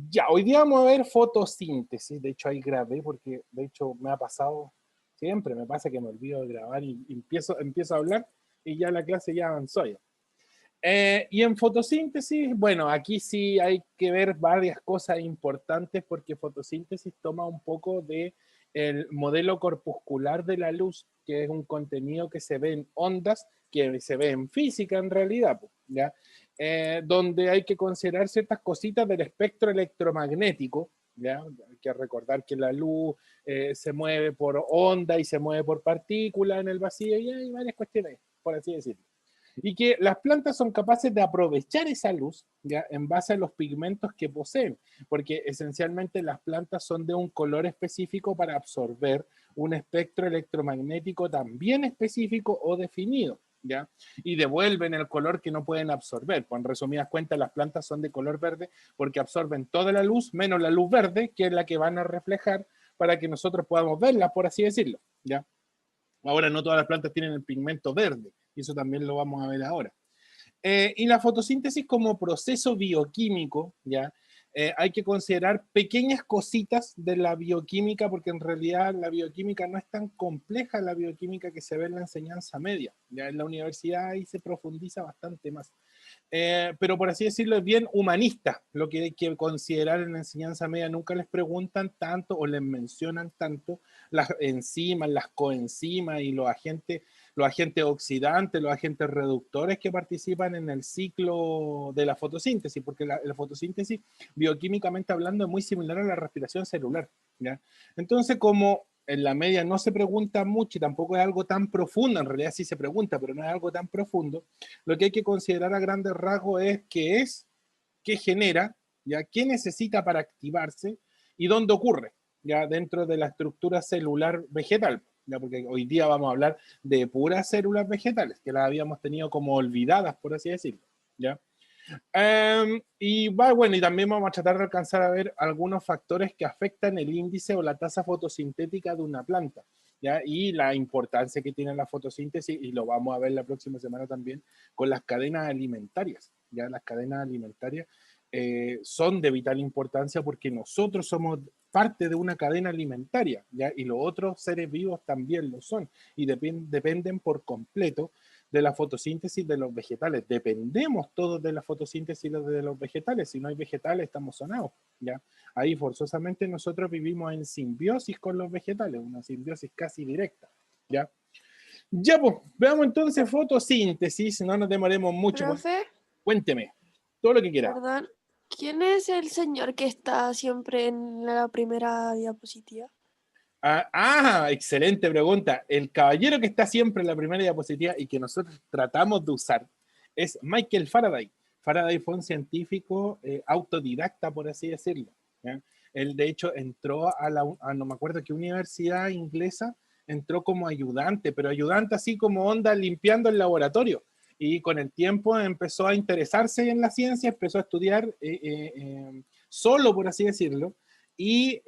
Ya, hoy día vamos a ver fotosíntesis. De hecho, ahí grabé porque, de hecho, me ha pasado, siempre me pasa que me olvido de grabar y empiezo a hablar y ya la clase ya avanzó ya. Y en fotosíntesis, bueno, aquí sí hay que ver varias cosas importantes porque fotosíntesis toma un poco de el modelo corpuscular de la luz, que es un contenido que se ve en ondas, que se ve en física en realidad, ¿ya? Donde hay que considerar ciertas cositas del espectro electromagnético, ¿ya? Hay que recordar que la luz se mueve por onda y se mueve por partícula en el vacío y hay varias cuestiones, por así decirlo. Y que las plantas son capaces de aprovechar esa luz, ¿ya? En base a los pigmentos que poseen, porque esencialmente las plantas son de un color específico para absorber un espectro electromagnético también específico o definido, ¿ya? Y devuelven el color que no pueden absorber. Pues en resumidas cuentas, las plantas son de color verde porque absorben toda la luz menos la luz verde, que es la que van a reflejar para que nosotros podamos verlas, por así decirlo, ¿ya? Ahora no todas las plantas tienen el pigmento verde, y eso también lo vamos a ver ahora. Y la fotosíntesis como proceso bioquímico, ¿ya? Hay que considerar pequeñas cositas de la bioquímica, porque en realidad la bioquímica no es tan compleja, la bioquímica que se ve en la enseñanza media. Ya en la universidad ahí se profundiza bastante más. Pero por así decirlo, es bien humanista lo que hay que considerar en la enseñanza media. Nunca les preguntan tanto o les mencionan tanto las enzimas, las coenzimas y los agentes oxidantes, los agentes reductores que participan en el ciclo de la fotosíntesis, porque la fotosíntesis, bioquímicamente hablando, es muy similar a la respiración celular, ¿ya? Entonces, como en la media no se pregunta mucho y tampoco es algo tan profundo, en realidad sí se pregunta, pero no es algo tan profundo, lo que hay que considerar a grandes rasgos es, qué genera, ya qué necesita para activarse y dónde ocurre, ya dentro de la estructura celular vegetal, ya porque hoy día vamos a hablar de puras células vegetales, que las habíamos tenido como olvidadas, por así decirlo, ya. Y bueno, y también vamos a tratar de alcanzar a ver algunos factores que afectan el índice o la tasa fotosintética de una planta, ¿ya? Y la importancia que tiene la fotosíntesis, y lo vamos a ver la próxima semana también, con las cadenas alimentarias, ¿ya? Las cadenas alimentarias son de vital importancia porque nosotros somos parte de una cadena alimentaria, ¿ya? Y los otros seres vivos también lo son, y dependen por completo de la fotosíntesis de los vegetales. Dependemos todos de la fotosíntesis de los vegetales. Si no hay vegetales, estamos sonados, ¿ya? Ahí forzosamente nosotros vivimos en simbiosis con los vegetales, una simbiosis casi directa, ¿ya? Ya, pues, veamos entonces fotosíntesis, no nos demoremos mucho. Pues, Profe, cuénteme, todo lo que quiera. perdón, ¿quién es el señor que está siempre en la primera diapositiva? Excelente pregunta. El caballero que está siempre en la primera diapositiva y que nosotros tratamos de usar es Michael Faraday. Faraday fue un científico autodidacta, por así decirlo, ¿ya? Él, de hecho, entró no me acuerdo qué universidad inglesa, entró como ayudante, pero ayudante así como onda limpiando el laboratorio. Y con el tiempo empezó a interesarse en la ciencia, empezó a estudiar solo, por así decirlo, y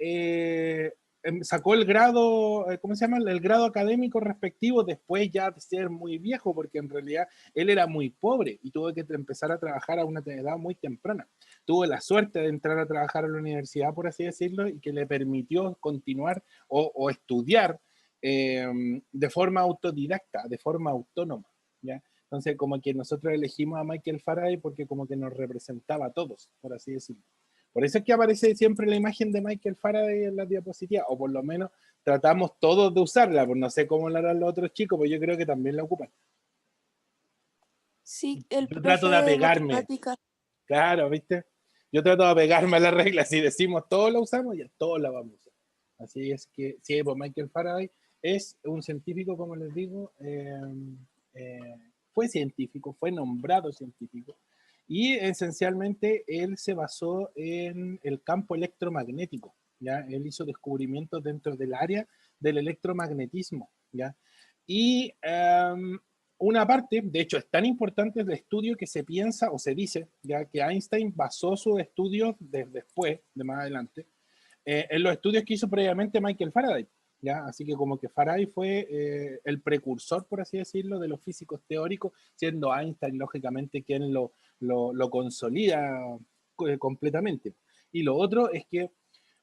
sacó el grado, ¿cómo se llama? El grado académico respectivo después ya de ser muy viejo, porque en realidad él era muy pobre y tuvo que empezar a trabajar a una edad muy temprana. Tuvo la suerte de entrar a trabajar a la universidad, por así decirlo, y que le permitió continuar o estudiar de forma autodidacta, de forma autónoma, ¿ya? Entonces, como que nosotros elegimos a Michael Faraday porque como que nos representaba a todos, por así decirlo. Por eso es que aparece siempre la imagen de Michael Faraday en la diapositiva, o por lo menos tratamos todos de usarla, pues no sé cómo la harán los otros chicos, pues yo creo que también la ocupan. Sí, el Yo trato profe de de apegarme, matemáticas. claro, ¿viste? Yo trato de apegarme a las reglas, si decimos todos la usamos, ya todos la vamos a usar. Así es que, sí, pues Michael Faraday es un científico, como les digo, eh, fue científico, fue nombrado científico, y esencialmente él se basó en el campo electromagnético, ¿ya? Él hizo descubrimientos dentro del área del electromagnetismo, ¿ya? Y una parte, de hecho, es tan importante el estudio que se piensa o se dice, ya que Einstein basó sus estudios después, de más adelante, en los estudios que hizo previamente Michael Faraday, ¿ya? Así que como que Faraday fue el precursor, por así decirlo, de los físicos teóricos, siendo Einstein, lógicamente, quien lo consolida completamente. Y lo otro es que,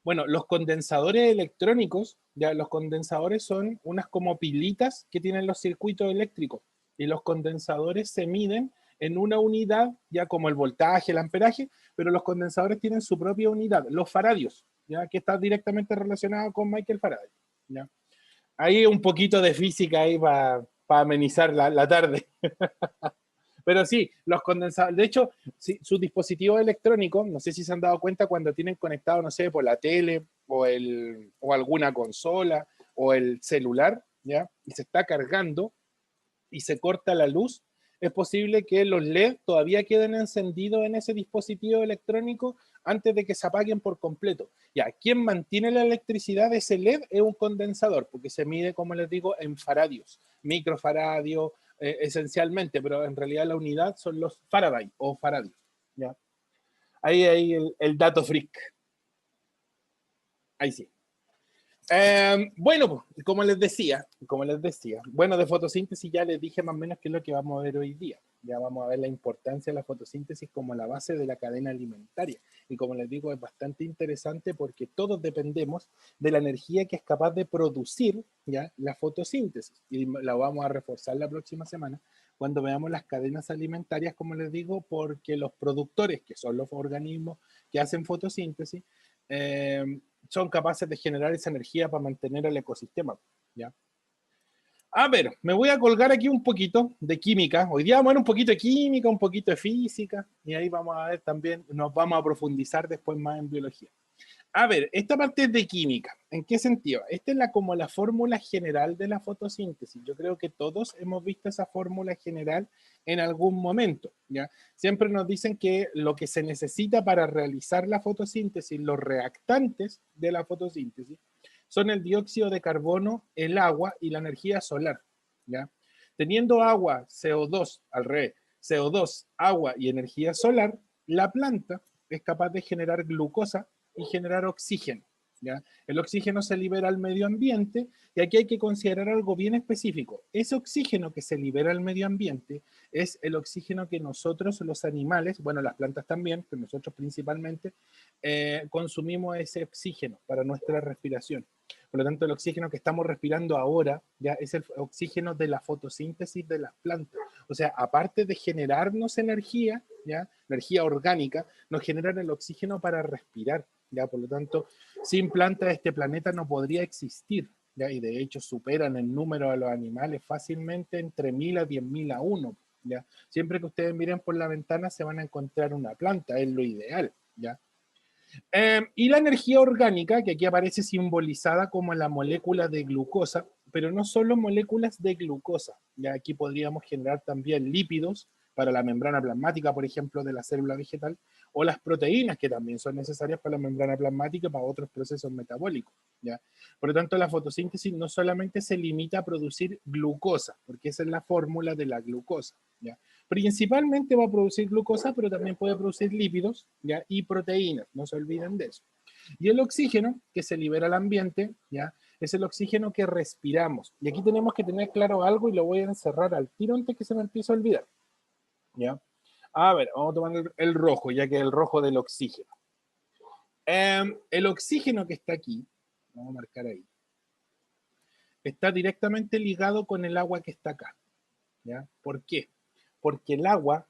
bueno, los condensadores electrónicos, ya los condensadores son unas como pilitas que tienen los circuitos eléctricos. Y los condensadores se miden en una unidad, ya como el voltaje, el amperaje, pero los condensadores tienen su propia unidad, los faradios, ya que está directamente relacionado con Michael Faraday. ¿Ya? Hay un poquito de física ahí para amenizar la tarde. Pero sí, los condensadores, de hecho, sí, sus dispositivos electrónicos, no sé si se han dado cuenta cuando tienen conectado, no sé, por la tele o alguna consola o el celular, ¿ya? Y se está cargando y se corta la luz, es posible que los LED todavía queden encendidos en ese dispositivo electrónico antes de que se apaguen por completo. Ya, quien mantiene la electricidad de ese LED es un condensador, porque se mide, como les digo, en faradios, microfaradios, esencialmente, pero en realidad la unidad son los Faraday o faradios. ¿Ya? Ahí el dato freak. Ahí sí. Bueno, pues, como les decía, bueno, de fotosíntesis ya les dije más o menos qué es lo que vamos a ver hoy día. Ya vamos a ver la importancia de la fotosíntesis como la base de la cadena alimentaria. Y como les digo, es bastante interesante porque todos dependemos de la energía que es capaz de producir, ¿ya?, la fotosíntesis. Y la vamos a reforzar la próxima semana cuando veamos las cadenas alimentarias, como les digo, porque los productores, que son los organismos que hacen fotosíntesis, son capaces de generar esa energía para mantener el ecosistema. ¿Ya? A ver, me voy a colgar aquí un poquito de química. Hoy día vamos a ver un poquito de química, un poquito de física, y ahí vamos a ver también, nos vamos a profundizar después más en biología. A ver, esta parte es de química. ¿En qué sentido? Esta es como la fórmula general de la fotosíntesis. Yo creo que todos hemos visto esa fórmula general en algún momento. ¿Ya? Siempre nos dicen que lo que se necesita para realizar la fotosíntesis, los reactantes de la fotosíntesis, son el dióxido de carbono, el agua y la energía solar. ¿Ya? Teniendo agua, CO2, al revés, CO2, agua y energía solar, la planta es capaz de generar glucosa y generar oxígeno. ¿Ya? El oxígeno se libera al medio ambiente y aquí hay que considerar algo bien específico. Ese oxígeno que se libera al medio ambiente es el oxígeno que nosotros, los animales, bueno, las plantas también, pero nosotros principalmente, consumimos ese oxígeno para nuestra respiración. Por lo tanto, el oxígeno que estamos respirando ahora ya es el oxígeno de la fotosíntesis de las plantas. O sea, aparte de generarnos energía, ¿ya?, energía orgánica, nos generan el oxígeno para respirar. ¿Ya? Por lo tanto, sin plantas este planeta no podría existir. ¿Ya? Y de hecho superan el número de los animales fácilmente entre 1000 a 10.000 a 1. ¿Ya? Siempre que ustedes miren por la ventana se van a encontrar una planta, es lo ideal. ¿Ya? Y la energía orgánica, que aquí aparece simbolizada como la molécula de glucosa, pero no solo moléculas de glucosa, ya aquí podríamos generar también lípidos para la membrana plasmática, por ejemplo, de la célula vegetal, o las proteínas, que también son necesarias para la membrana plasmática y para otros procesos metabólicos. ¿Ya? Por lo tanto, la fotosíntesis no solamente se limita a producir glucosa, porque esa es la fórmula de la glucosa. ¿Ya? Principalmente va a producir glucosa, pero también puede producir lípidos, ¿ya?, y proteínas, no se olviden de eso. Y el oxígeno que se libera al ambiente, ¿ya?, es el oxígeno que respiramos. Y aquí tenemos que tener claro algo y lo voy a encerrar al tiro antes que se me empiece a olvidar. ¿Ya? A ver, vamos a tomar el rojo, ya que es el rojo del oxígeno. El oxígeno que está aquí, vamos a marcar ahí, está directamente ligado con el agua que está acá. ¿Ya? ¿Por qué? Porque el agua,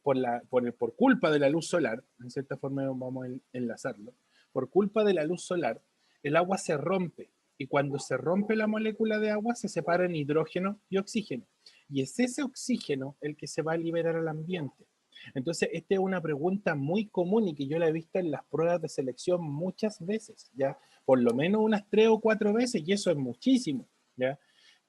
por culpa de la luz solar, en cierta forma vamos a enlazarlo, por culpa de la luz solar, el agua se rompe. Y cuando se rompe la molécula de agua, se separan hidrógeno y oxígeno. Y es ese oxígeno el que se va a liberar al ambiente. Entonces, esta es una pregunta muy común y que yo la he visto en las pruebas de selección muchas veces, ¿ya? Por lo menos unas 3 o 4 veces, y eso es muchísimo, ¿ya?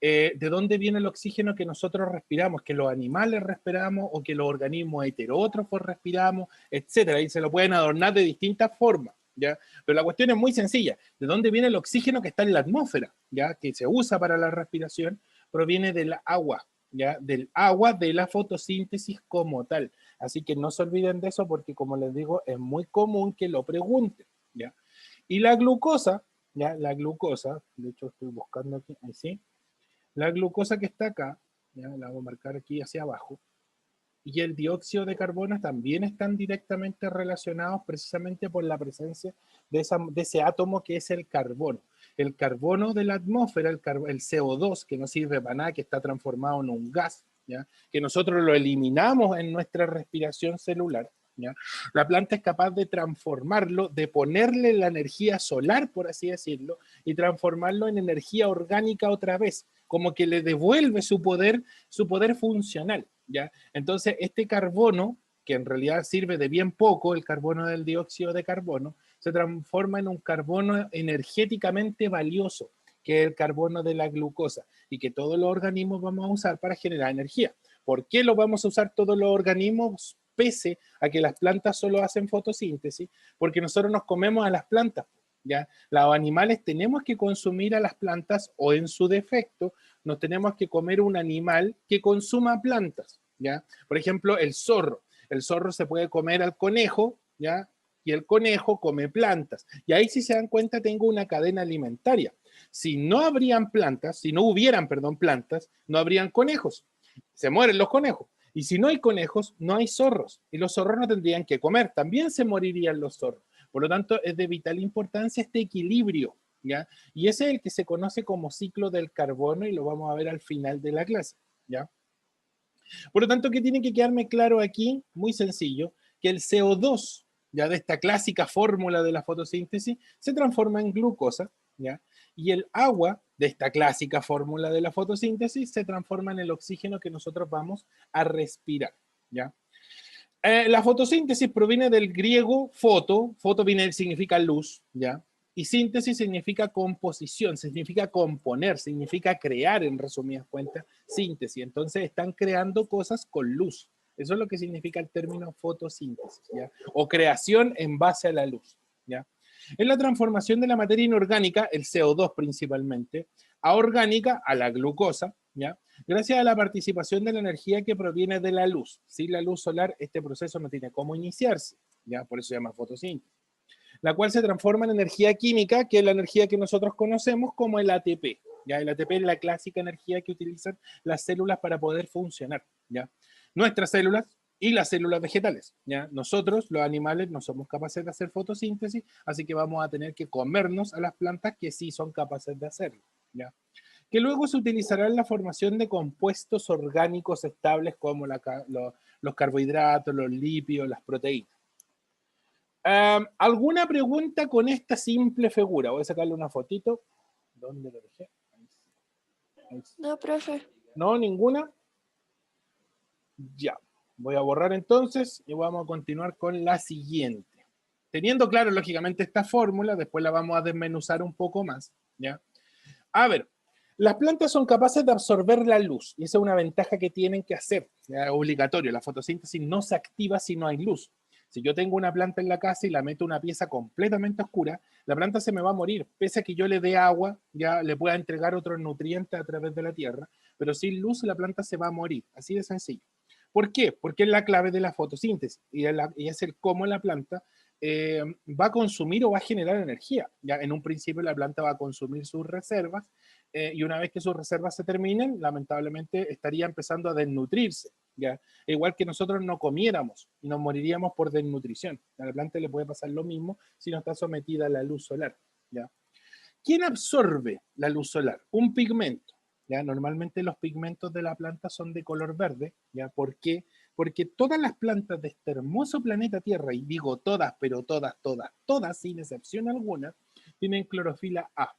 ¿De dónde viene el oxígeno que nosotros respiramos? Que los animales respiramos o que los organismos heterótrofos respiramos, etcétera. Y se lo pueden adornar de distintas formas, ¿ya? Pero la cuestión es muy sencilla. ¿De dónde viene el oxígeno que está en la atmósfera, ¿ya?, que se usa para la respiración? Proviene del agua, ¿ya? Del agua de la fotosíntesis como tal. Así que no se olviden de eso porque, como les digo, es muy común que lo pregunten, ¿ya? Y la glucosa, ¿ya? La glucosa, de hecho estoy buscando aquí, ahí sí. La glucosa que está acá, ¿ya?, la voy a marcar aquí hacia abajo, y el dióxido de carbono también están directamente relacionados precisamente por la presencia de ese átomo que es el carbono. El carbono de la atmósfera, el CO2, que no sirve para nada, que está transformado en un gas, ¿ya? Que nosotros lo eliminamos en nuestra respiración celular, ¿ya? La planta es capaz de transformarlo, de ponerle la energía solar, por así decirlo, y transformarlo en energía orgánica otra vez, como que le devuelve su poder funcional, ¿ya? Entonces, este carbono, que en realidad sirve de bien poco, el carbono del dióxido de carbono, se transforma en un carbono energéticamente valioso, que es el carbono de la glucosa, y que todos los organismos vamos a usar para generar energía. ¿Por qué lo vamos a usar todos los organismos? Pese a que las plantas solo hacen fotosíntesis, porque nosotros nos comemos a las plantas, ¿ya? Los animales tenemos que consumir a las plantas, o en su defecto, nos tenemos que comer un animal que consuma plantas, ¿ya? Por ejemplo, el zorro. El zorro se puede comer al conejo, ¿ya? Y el conejo come plantas. Y ahí, si se dan cuenta, tengo una cadena alimentaria. Si no habrían plantas, si no hubieran, perdón, plantas, no habrían conejos. Se mueren los conejos. Y si no hay conejos, no hay zorros. Y los zorros no tendrían que comer. También se morirían los zorros. Por lo tanto, es de vital importancia este equilibrio, ¿ya? Y ese es el que se conoce como ciclo del carbono y lo vamos a ver al final de la clase, ¿ya? Por lo tanto, ¿qué tiene que quedarme claro aquí? Muy sencillo, que el CO2, ya de esta clásica fórmula de la fotosíntesis, se transforma en glucosa, ¿ya? Y el agua de esta clásica fórmula de la fotosíntesis se transforma en el oxígeno que nosotros vamos a respirar, ¿ya? La fotosíntesis proviene del griego foto viene, significa luz, ¿ya? Y síntesis significa composición, significa componer, significa crear, en resumidas cuentas, síntesis. Entonces están creando cosas con luz. Eso es lo que significa el término fotosíntesis, ¿ya? O creación en base a la luz, ¿ya? En la transformación de la materia inorgánica, el CO2 principalmente, a orgánica, a la glucosa, ¿ya? Gracias a la participación de la energía que proviene de la luz. Sin la luz solar, este proceso no tiene cómo iniciarse, ¿ya? Por eso se llama fotosíntesis. La cual se transforma en energía química, que es la energía que nosotros conocemos como el ATP. ¿Ya? El ATP es la clásica energía que utilizan las células para poder funcionar, ¿ya? Nuestras células y las células vegetales, ¿ya? Nosotros, los animales, no somos capaces de hacer fotosíntesis, así que vamos a tener que comernos a las plantas que sí son capaces de hacerlo, ¿ya? Que luego se utilizará en la formación de compuestos orgánicos estables como los carbohidratos, los lípidos, las proteínas. ¿Alguna pregunta con esta simple figura? Voy a sacarle una fotito. ¿Dónde lo dejé? Ahí. No, profe. ¿No? ¿Ninguna? Ya. Voy a borrar entonces y vamos a continuar con la siguiente. Teniendo claro, lógicamente, esta fórmula, después la vamos a desmenuzar un poco más, ¿ya? A ver, las plantas son capaces de absorber la luz y esa es una ventaja que tienen que hacer, es obligatorio. La fotosíntesis no se activa si no hay luz. Si yo tengo una planta en la casa y la meto en una pieza completamente oscura, la planta se me va a morir, pese a que yo le dé agua, ya le pueda entregar otros nutrientes a través de la tierra, pero sin luz la planta se va a morir, así de sencillo. ¿Por qué? Porque es la clave de la fotosíntesis y es el cómo la planta va a consumir o va a generar energía. Ya en un principio la planta va a consumir sus reservas y una vez que sus reservas se terminen, lamentablemente estaría empezando a desnutrirse. ¿Ya? Igual que nosotros no comiéramos y nos moriríamos por desnutrición. A la planta le puede pasar lo mismo si no está sometida a la luz solar. ¿Ya? ¿Quién absorbe la luz solar? Un pigmento. ¿Ya? Normalmente los pigmentos de la planta son de color verde. ¿Ya? ¿Por qué? Porque todas las plantas de este hermoso planeta Tierra, y digo todas, pero todas, sin excepción alguna, tienen clorofila A.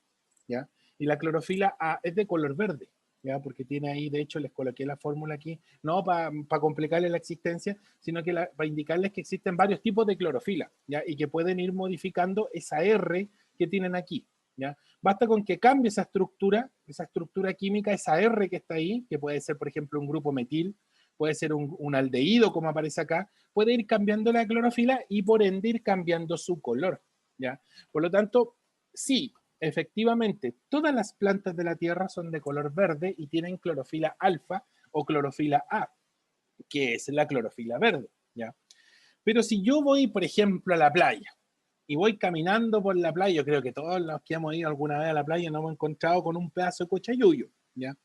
¿Ya? Y la clorofila A es de color verde. ¿Ya? Porque tiene ahí, de hecho, les coloqué la fórmula aquí, no para complicarles la existencia, sino que para indicarles que existen varios tipos de clorofila, ¿ya? Y que pueden ir modificando esa R que tienen aquí, ¿ya? Basta con que cambie esa estructura química, esa R que está ahí, que puede ser, por ejemplo, un grupo metil, puede ser un aldehído, como aparece acá, puede ir cambiando la clorofila y por ende ir cambiando su color, ¿ya? Por lo tanto, sí, efectivamente, todas las plantas de la Tierra son de color verde y tienen clorofila alfa o clorofila A, que es la clorofila verde, ¿ya? Pero si yo voy, por ejemplo, a la playa y voy caminando por la playa, yo creo que todos los que hemos ido alguna vez a la playa nos hemos encontrado con un pedazo de cochayuyo, ¿ya?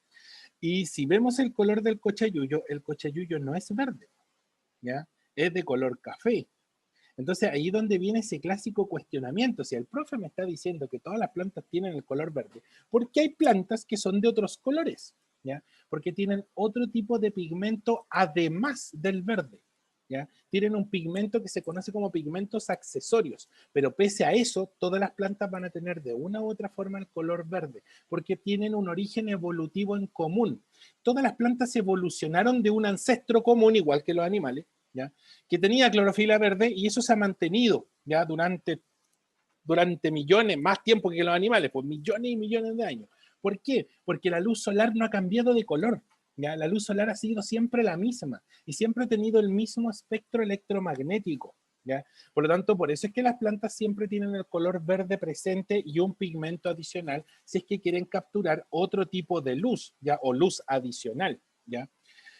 Y si vemos el color del cochayuyo, el cochayuyo no es verde, ¿ya? Es de color café. Entonces ahí es donde viene ese clásico cuestionamiento. Si el profe me está diciendo que todas las plantas tienen el color verde, ¿por qué hay plantas que son de otros colores? ¿Ya? Porque tienen otro tipo de pigmento además del verde. ¿Ya? Tienen un pigmento que se conoce como pigmentos accesorios, pero pese a eso, todas las plantas van a tener de una u otra forma el color verde, porque tienen un origen evolutivo en común. Todas las plantas evolucionaron de un ancestro común, igual que los animales, ¿ya? Que tenía clorofila verde y eso se ha mantenido ya durante millones, más tiempo que los animales, pues millones y millones de años. ¿Por qué? Porque la luz solar no ha cambiado de color. ¿Ya? La luz solar ha sido siempre la misma y siempre ha tenido el mismo espectro electromagnético. ¿Ya? Por lo tanto, por eso es que las plantas siempre tienen el color verde presente y un pigmento adicional si es que quieren capturar otro tipo de luz, ¿ya? O luz adicional. ¿Ya?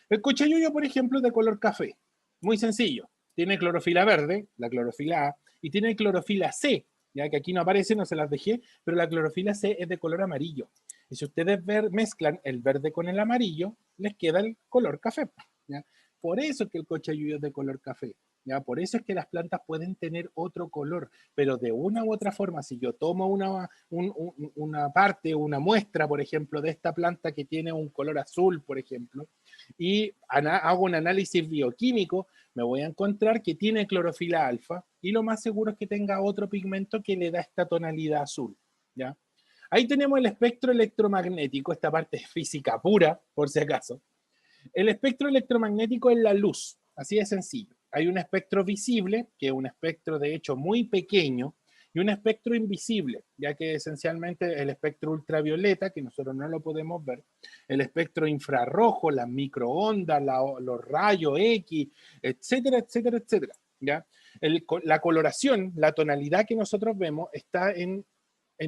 El cochayuyo, por ejemplo, es de color café. Muy sencillo. Tiene clorofila verde, la clorofila A, y tiene clorofila C, ya que aquí no aparece, no se las dejé, pero la clorofila C es de color amarillo. Y si ustedes mezclan el verde con el amarillo, les queda el color café. ¿Ya? Por eso es que el cochayuyo es de color café. ¿Ya? Por eso es que las plantas pueden tener otro color, pero de una u otra forma, si yo tomo una parte, una muestra, por ejemplo, de esta planta que tiene un color azul, por ejemplo, y hago un análisis bioquímico, me voy a encontrar que tiene clorofila alfa y lo más seguro es que tenga otro pigmento que le da esta tonalidad azul. ¿Ya? Ahí tenemos el espectro electromagnético, esta parte es física pura, por si acaso. El espectro electromagnético es la luz, así de sencillo. Hay un espectro visible, que es un espectro de hecho muy pequeño, y un espectro invisible, ya que esencialmente el espectro ultravioleta, que nosotros no lo podemos ver, el espectro infrarrojo, las microondas, los rayos X, etcétera, etcétera, etcétera. ¿Ya? La coloración, la tonalidad que nosotros vemos está en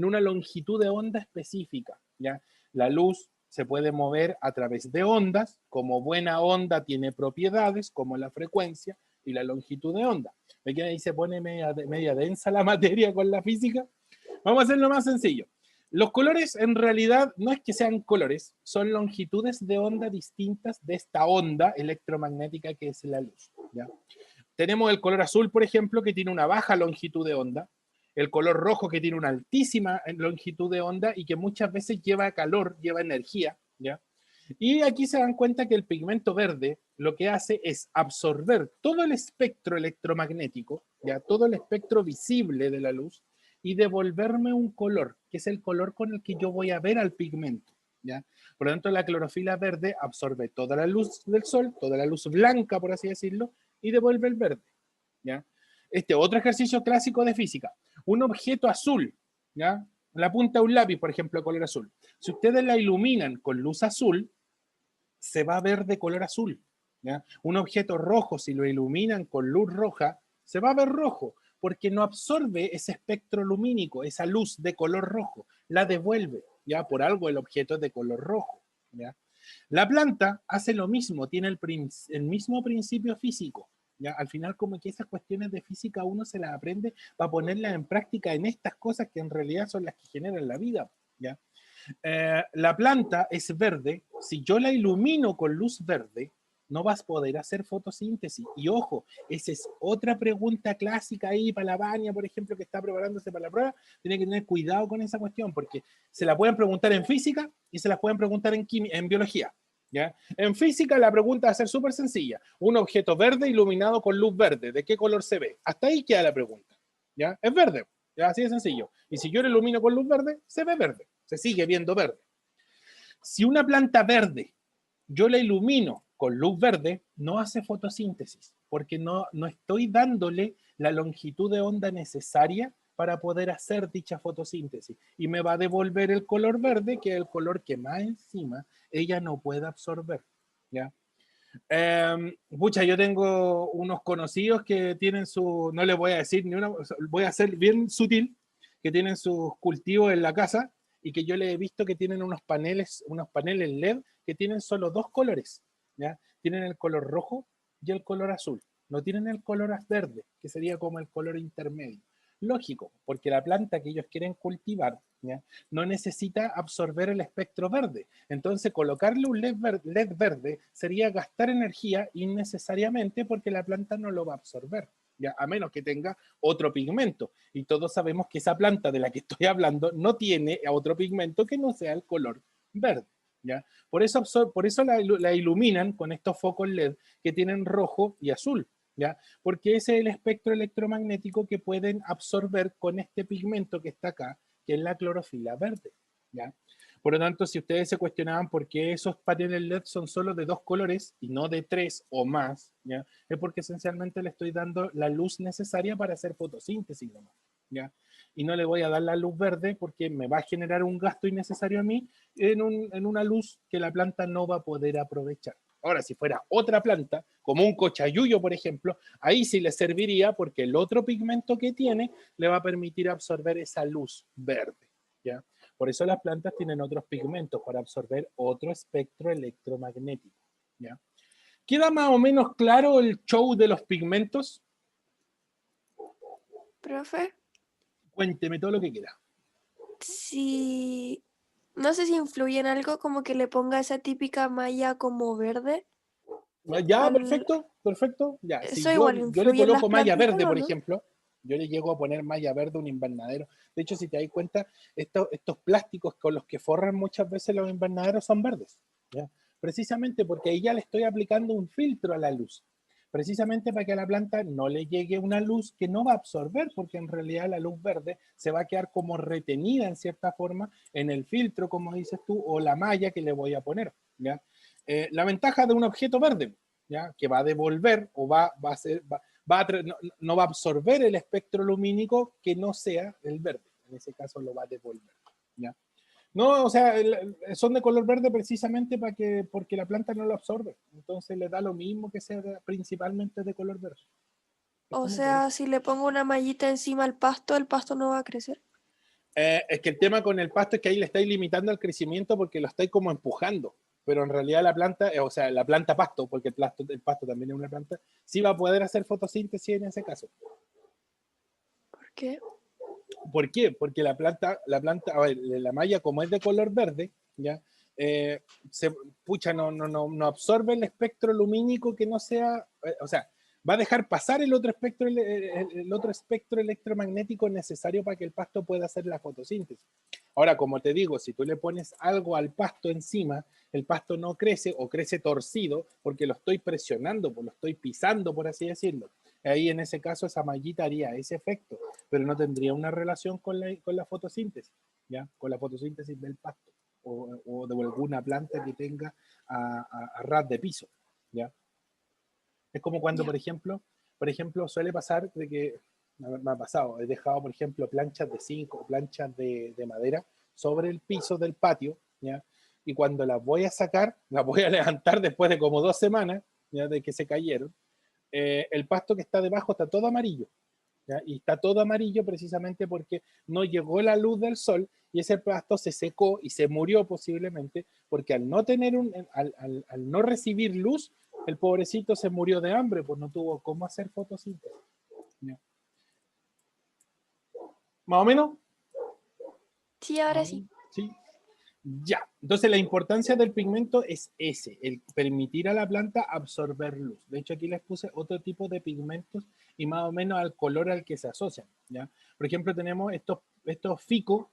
una longitud de onda específica. ¿Ya? La luz se puede mover a través de ondas, como buena onda tiene propiedades como la frecuencia y la longitud de onda. ¿Ve que ahí se pone media densa la materia con la física? Vamos a hacerlo más sencillo. Los colores en realidad no es que sean colores, son longitudes de onda distintas de esta onda electromagnética que es la luz. ¿Ya? Tenemos el color azul, por ejemplo, que tiene una baja longitud de onda, el color rojo que tiene una altísima longitud de onda y que muchas veces lleva calor, lleva energía, ¿ya? Y aquí se dan cuenta que el pigmento verde lo que hace es absorber todo el espectro electromagnético, ya todo el espectro visible de la luz y devolverme un color, que es el color con el que yo voy a ver al pigmento, ¿ya? Por lo tanto, la clorofila verde absorbe toda la luz del sol, toda la luz blanca, por así decirlo, y devuelve el verde, ¿ya? Este otro ejercicio clásico de física. Un objeto azul, ¿ya? La punta de un lápiz, por ejemplo, de color azul. Si ustedes la iluminan con luz azul, se va a ver de color azul. ¿Ya? Un objeto rojo, si lo iluminan con luz roja, se va a ver rojo, porque no absorbe ese espectro lumínico, esa luz de color rojo, la devuelve. ¿Ya? Por algo el objeto es de color rojo. ¿Ya? La planta hace lo mismo, tiene el mismo principio físico. ¿Ya? Al final, como que esas cuestiones de física uno se las aprende para ponerlas en práctica en estas cosas que en realidad son las que generan la vida. ¿Ya? La planta es verde, si yo la ilumino con luz verde, no vas a poder hacer fotosíntesis. Y ojo, esa es otra pregunta clásica ahí para la Vania, por ejemplo, que está preparándose para la prueba. Tiene que tener cuidado con esa cuestión, porque se la pueden preguntar en física y se la pueden preguntar en biología. ¿Ya? En física la pregunta va a ser súper sencilla. Un objeto verde iluminado con luz verde, ¿de qué color se ve? Hasta ahí queda la pregunta. ¿Ya? Es verde. ¿Ya? Así de sencillo. Y si yo lo ilumino con luz verde, se ve verde. Se sigue viendo verde. Si una planta verde yo la ilumino con luz verde, no hace fotosíntesis, porque no estoy dándole la longitud de onda necesaria para poder hacer dicha fotosíntesis. Y me va a devolver el color verde, que es el color que más encima ella no puede absorber. ¿Ya? Pucha, yo tengo unos conocidos que tienen su, no les voy a decir ni una, voy a ser bien sutil, que tienen sus cultivos en la casa y que yo les he visto que tienen unos paneles LED que tienen solo dos colores, ¿ya? Tienen el color rojo y el color azul, no tienen el color verde, que sería como el color intermedio. Lógico, porque la planta que ellos quieren cultivar, ¿ya?, no necesita absorber el espectro verde. Entonces, colocarle un LED verde sería gastar energía innecesariamente porque la planta no lo va a absorber, ¿ya?, a menos que tenga otro pigmento. Y todos sabemos que esa planta de la que estoy hablando no tiene otro pigmento que no sea el color verde, ¿ya? Por eso la iluminan con estos focos LED que tienen rojo y azul, ¿ya? Porque ese es el espectro electromagnético que pueden absorber con este pigmento que está acá, que es la clorofila verde, ¿ya? Por lo tanto, si ustedes se cuestionaban por qué esos paneles LED son solo de 2 colores y no de 3 o más, ¿ya?, es porque esencialmente le estoy dando la luz necesaria para hacer fotosíntesis nomás, ¿ya? Y no le voy a dar la luz verde porque me va a generar un gasto innecesario a mí en una luz que la planta no va a poder aprovechar. Ahora, si fuera otra planta, como un cochayuyo, por ejemplo, ahí sí le serviría porque el otro pigmento que tiene le va a permitir absorber esa luz verde, ¿ya? Por eso las plantas tienen otros pigmentos para absorber otro espectro electromagnético, ¿ya? ¿Queda más o menos claro el show de los pigmentos? Profe, Cuénteme todo lo que quiera. si... No sé si influye en algo como que le ponga esa típica malla como verde. Ya, Al... perfecto, perfecto. Ya, si ¿Eso igual yo le influye en las coloco malla plantitas verde, o por no? ejemplo, yo le llego a poner malla verde a un invernadero. De hecho, si te das cuenta, estos plásticos con los que forran muchas veces los invernaderos son verdes, ¿ya? Precisamente porque ahí ya le estoy aplicando un filtro a la luz. Precisamente para que a la planta no le llegue una luz que no va a absorber, porque en realidad la luz verde se va a quedar como retenida en cierta forma en el filtro, como dices tú, o la malla que le voy a poner, ¿ya? La ventaja de un objeto verde, ¿ya?, que va a devolver o va a ser, no va a absorber el espectro lumínico que no sea el verde. En ese caso lo va a devolver, ¿ya? No, o sea, son de color verde precisamente porque la planta no lo absorbe. Entonces le da lo mismo que sea principalmente de color verde. Es O como por eso. sea, si le pongo una mallita encima al pasto, el pasto no va a crecer. Es que el tema con el pasto es que ahí le estáis limitando el crecimiento porque lo estáis como empujando. Pero en realidad la planta, o sea, la planta pasto, porque el pasto también es una planta, sí va a poder hacer fotosíntesis en ese caso. ¿Por qué? ¿Por qué? Porque a ver, la malla como es de color verde, ¿ya? Se, pucha, no absorbe el espectro lumínico que no sea, o sea, va a dejar pasar el otro espectro electromagnético necesario para que el pasto pueda hacer la fotosíntesis. Ahora, como te digo, si tú le pones algo al pasto encima, el pasto no crece o crece torcido porque lo estoy presionando, pues lo estoy pisando, por así decirlo. Ahí en ese caso esa mallita haría ese efecto, pero no tendría una relación con la fotosíntesis, ¿ya? Con la fotosíntesis del pasto o de alguna planta que tenga a ras de piso, ¿ya? Es como cuando, Ya. por ejemplo, suele pasar de que, me ha pasado, he dejado, por ejemplo, planchas de zinc o planchas de madera sobre el piso del patio, ¿ya? Y cuando las voy a sacar, las voy a levantar después de como 2 semanas, ¿ya?, de que se cayeron, el pasto que está debajo está todo amarillo, ¿ya? Y está todo amarillo precisamente porque no llegó la luz del sol y ese pasto se secó y se murió posiblemente porque al no tener al no recibir luz, el pobrecito se murió de hambre, pues no tuvo cómo hacer fotosíntesis, ¿ya? ¿Más o menos? Sí, ¿Más ahora o sí. menos? Sí. Ya, entonces la importancia del pigmento es ese, el permitir a la planta absorber luz. De hecho, aquí les puse otro tipo de pigmentos y más o menos al color al que se asocian, ¿ya? Por ejemplo, tenemos estos fico,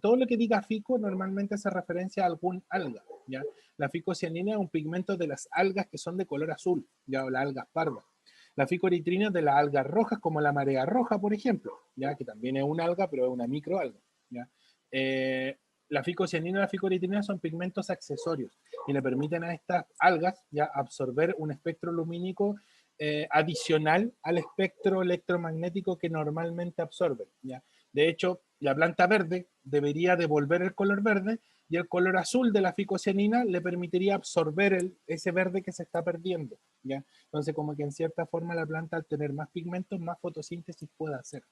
todo lo que diga fico normalmente hace referencia a algún alga, ¿ya? La ficocianina es un pigmento de las algas que son de color azul, ¿ya? O las algas pardas. La ficoritrina es de las algas rojas, como la marea roja, por ejemplo, ¿ya? Que también es una alga, pero es una microalga, ¿ya? La ficocianina y la ficoritrina son pigmentos accesorios y le permiten a estas algas ya absorber un espectro lumínico adicional al espectro electromagnético que normalmente absorben, ¿ya? De hecho, la planta verde debería devolver el color verde y el color azul de la ficocianina le permitiría absorber ese verde que se está perdiendo, ¿ya? Entonces, como que en cierta forma la planta al tener más pigmentos, más fotosíntesis puede hacer.